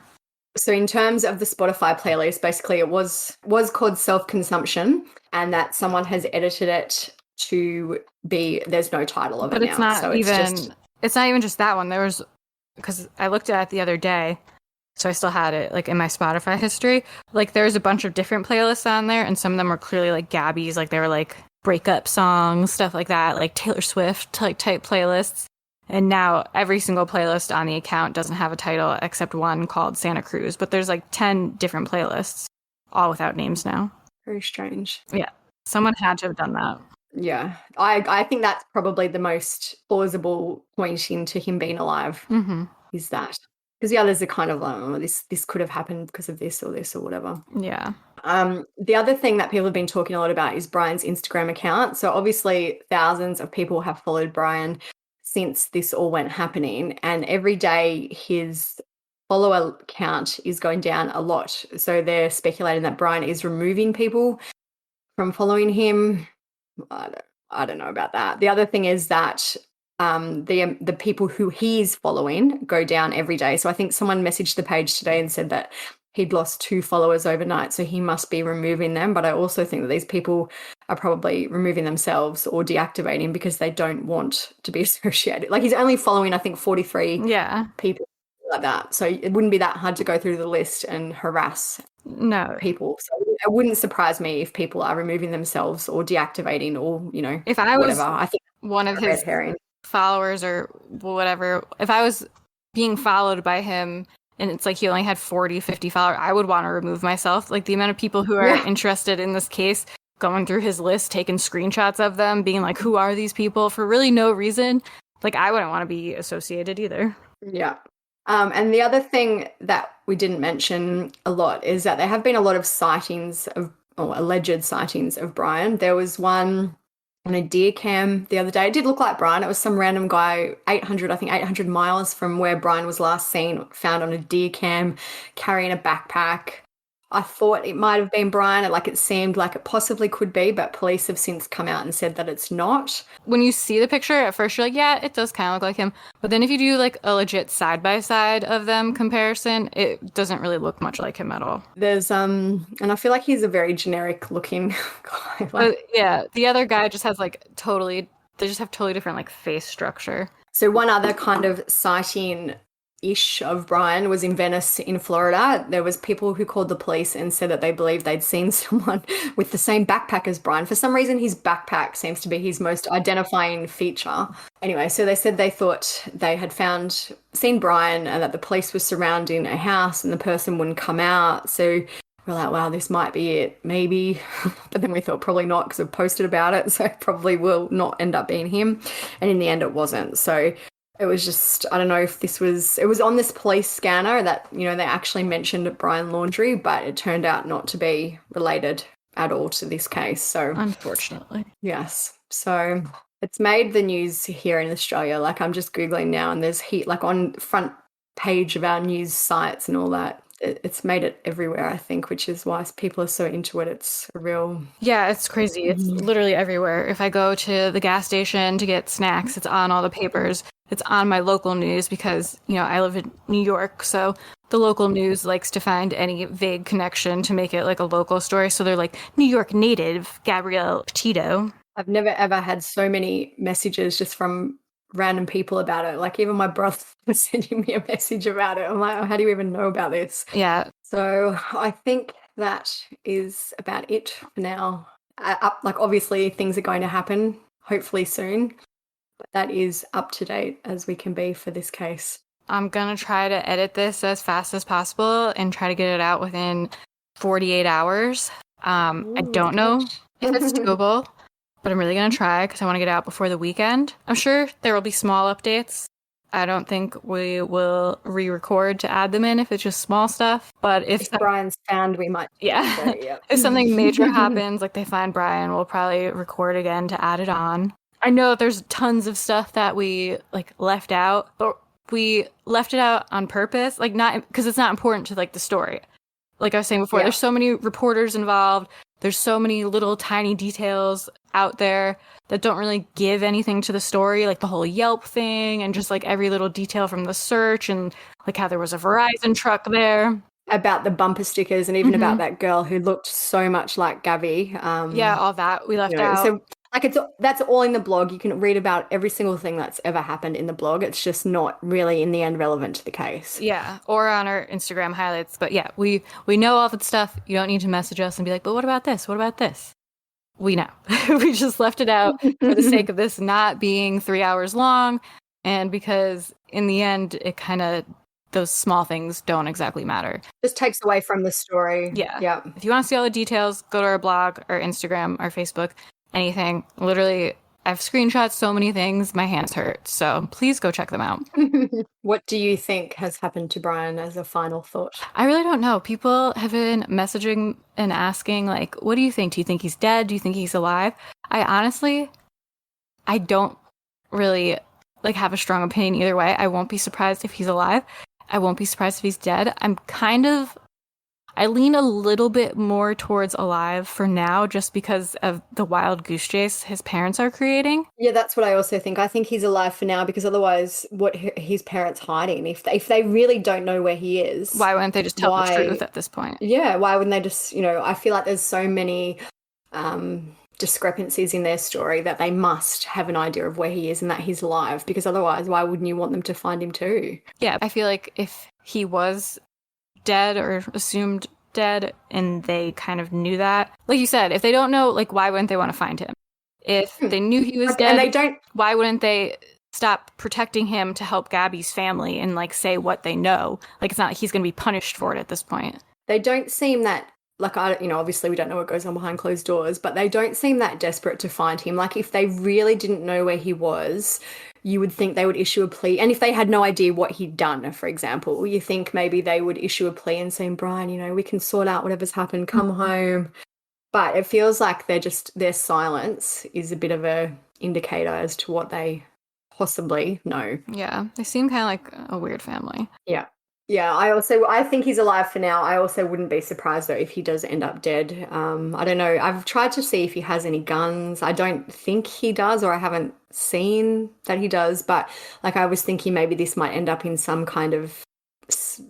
S2: So in terms of the Spotify playlist, basically it was called Self-Consumption, and that someone has edited it to be, there's no title of it now.
S1: But it's not even just that one. Because I looked at it the other day, so I still had it like in my Spotify history. Like there's a bunch of different playlists on there, and some of them were clearly like Gabby's, like they were like breakup songs, stuff like that, like Taylor Swift type playlists. And now every single playlist on the account doesn't have a title except one called Santa Cruz. But there's like 10 different playlists, all without names now.
S2: Very strange.
S1: Yeah. Someone had to have done that.
S2: Yeah. I think that's probably the most plausible pointing to him being alive, is that. Because the others are kind of like, this could have happened because of this or whatever.
S1: Yeah.
S2: The other thing that people have been talking a lot about is Brian's Instagram account. So obviously thousands of people have followed Brian since this all went happening, and every day his follower count is going down a lot. So they're speculating that Brian is removing people from following him. I don't know about that. The other thing is that the people who he's following go down every day. So I think someone messaged the page today and said that he'd lost 2 followers overnight, so he must be removing them. But I also think that these people are probably removing themselves or deactivating because they don't want to be associated. Like he's only following, I think, 43 people like that. So it wouldn't be that hard to go through the list and harass people. So it wouldn't surprise me if people are removing themselves or deactivating or,
S1: if I was
S2: whatever. I think
S1: one of his followers or whatever, if I was being followed by him and it's like he only had 40, 50 followers, I would want to remove myself. Like the amount of people who are interested in this case, going through his list, taking screenshots of them, being like, who are these people for really no reason? Like I wouldn't want to be associated either.
S2: Yeah. And the other thing that we didn't mention a lot is that there have been a lot of alleged sightings of Brian. There was one on a deer cam the other day. It did look like Brian. It was some random guy 800 miles from where Brian was last seen, found on a deer cam carrying a backpack. I thought it might have been Brian. It seemed like it possibly could be, but police have since come out and said that it's not.
S1: When you see the picture, at first you're like, yeah, it does kind of look like him. But then if you do like a legit side-by-side of them comparison, it doesn't really look much like him at all.
S2: There's, and I feel like he's a very generic looking guy.
S1: Yeah, the other guy just has they just have totally different like face structure.
S2: So one other kind of sighting of Brian was in Venice in Florida. There was people who called the police and said that they believed they'd seen someone with the same backpack as Brian. For some reason, his backpack seems to be his most identifying feature. Anyway, so they said they thought they had seen Brian and that the police were surrounding a house and the person wouldn't come out. So we're like, wow, this might be it, maybe. But then we thought probably not because I posted about it. So it probably will not end up being him. And in the end, it wasn't. So it was just, I don't know if it was on this police scanner that, they actually mentioned Brian Laundrie, but it turned out not to be related at all to this case. So
S1: unfortunately.
S2: Yes. So it's made the news here in Australia. Like I'm just Googling now and there's on front page of our news sites and all that. it's made it everywhere, I think, which is why people are so into it. It's a real...
S1: Yeah, it's crazy. It's literally everywhere. If I go to the gas station to get snacks, it's on all the papers. It's on my local news because, I live in New York, so the local news likes to find any vague connection to make it like a local story. So they're like, New York native Gabrielle Petito.
S2: I've never ever had so many messages just from random people about it. Like even my brother was sending me a message about it. I'm like, oh, how do you even know about this?
S1: Yeah.
S2: So I think that is about it for now. Like obviously things are going to happen, hopefully soon, but that is up to date as we can be for this case.
S1: I'm going to try to edit this as fast as possible and try to get it out within 48 hours. I don't know if it's doable. But I'm really going to try because I want to get out before the weekend. I'm sure there will be small updates. I don't think we will re-record to add them in if it's just small stuff. But if
S2: Brian's found, we might.
S1: Yeah. If something major happens, like they find Brian, we'll probably record again to add it on. I know that there's tons of stuff that we left out, but we left it out on purpose. Not because it's not important to the story. Like I was saying before, there's so many reporters involved. There's so many little tiny details out there that don't really give anything to the story, like the whole Yelp thing and just every little detail from the search and how there was a Verizon truck there.
S2: About the bumper stickers and even about that girl who looked so much like Gabby.
S1: Yeah, all that we left out.
S2: So that's all in the blog. You can read about every single thing that's ever happened in the blog. It's just not really in the end relevant to the case.
S1: Yeah, or on our Instagram highlights. But yeah, we know all that stuff. You don't need to message us and be like, but what about this? What about this? We know. We just left it out for the sake of this not being 3 hours long. And because in the end, it kind of, those small things don't exactly matter.
S2: Just takes away from the story.
S1: Yeah. If you want to see all the details, go to our blog, our Instagram, our Facebook, anything. Literally, I've screenshot so many things, my hands hurt. So please go check them out.
S2: What do you think has happened to Brian as a final thought?
S1: I really don't know. People have been messaging and asking, what do you think? Do you think he's dead? Do you think he's alive? I don't really have a strong opinion either way. I won't be surprised if he's alive. I won't be surprised if he's dead. I lean a little bit more towards alive for now just because of the wild goose chase his parents are creating.
S2: Yeah, that's what I also think. I think he's alive for now because otherwise what his parents hiding? If they really don't know where he is...
S1: Why wouldn't they just tell the truth at this point?
S2: Yeah, why wouldn't they just, I feel like there's so many discrepancies in their story that they must have an idea of where he is and that he's alive because otherwise why wouldn't you want them to find him too?
S1: Yeah, I feel like if he was dead or assumed dead and they kind of knew that, like you said, if they don't know, why wouldn't they want to find him? If they knew he was dead,
S2: and they don't,
S1: why wouldn't they stop protecting him to help Gabby's family and say what they know? It's not like he's going to be punished for it at this point.
S2: They don't seem that obviously we don't know what goes on behind closed doors, but they don't seem that desperate to find him. If they really didn't know where he was, you would think they would issue a plea. And if they had no idea what he'd done, for example, you think maybe they would issue a plea and say, Brian, we can sort out whatever's happened, come home. But it feels like their silence is a bit of a indicator as to what they possibly know.
S1: Yeah, they seem kind of like a weird family.
S2: Yeah. Yeah, I think he's alive for now. I also wouldn't be surprised, though, if he does end up dead. I don't know. I've tried to see if he has any guns. I don't think he does, or I haven't seen that he does. But, I was thinking maybe this might end up in some kind of,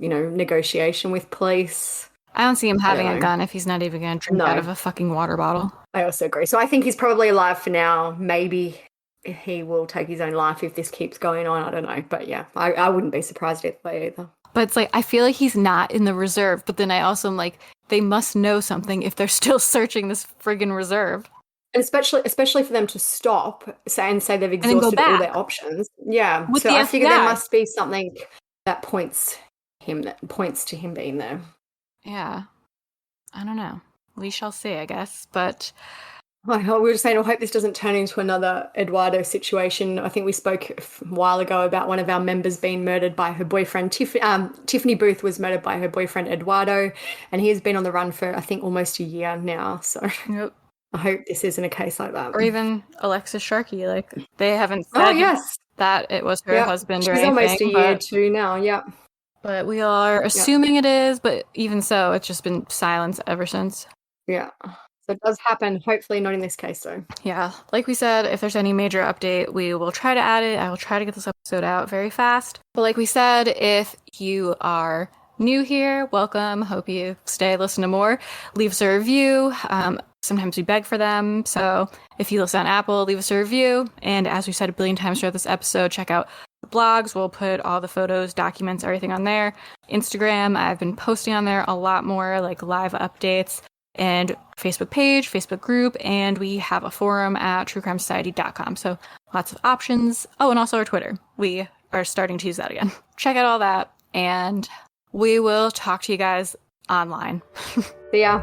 S2: negotiation with police.
S1: I don't see him having a gun if he's not even going to drink out of a fucking water bottle.
S2: I also agree. So I think he's probably alive for now. Maybe he will take his own life if this keeps going on. I don't know. But, yeah, I wouldn't be surprised either.
S1: But it's I feel like he's not in the reserve. But then I also am they must know something if they're still searching this friggin' reserve.
S2: And especially for them to stop and say they've exhausted all their options. Yeah.
S1: With
S2: so
S1: the
S2: I figure
S1: FBI.
S2: there must be something that points to him being there.
S1: Yeah. I don't know. We shall see, I guess. But
S2: we were just saying, I hope this doesn't turn into another Eduardo situation. I think we spoke a while ago about one of our members being murdered by her boyfriend. Tiffany Booth was murdered by her boyfriend, Eduardo, and he has been on the run for, I think, almost a year now. So
S1: yep.
S2: I hope this isn't a case like that.
S1: Or even Alexis Sharkey. They haven't said that it was her husband or anything.
S2: She's almost a year too now, yeah.
S1: But we are assuming it is, but even so, it's just been silence ever since.
S2: Yeah. So it does happen. Hopefully not in this case, though.
S1: Yeah. Like we said, if there's any major update, we will try to add it. I will try to get this episode out very fast. But like we said, if you are new here, welcome. Hope you stay, listen to more. Leave us a review. Sometimes we beg for them. So if you listen on Apple, leave us a review. And as we said a billion times throughout this episode, check out the blogs. We'll put all the photos, documents, everything on there. Instagram, I've been posting on there a lot more, like live updates. And Facebook page, Facebook group, and we have a forum at truecrimesociety.com. So lots of options. Oh, and also our Twitter. We are starting to use that again. Check out all that, and we will talk to you guys online.
S2: See ya.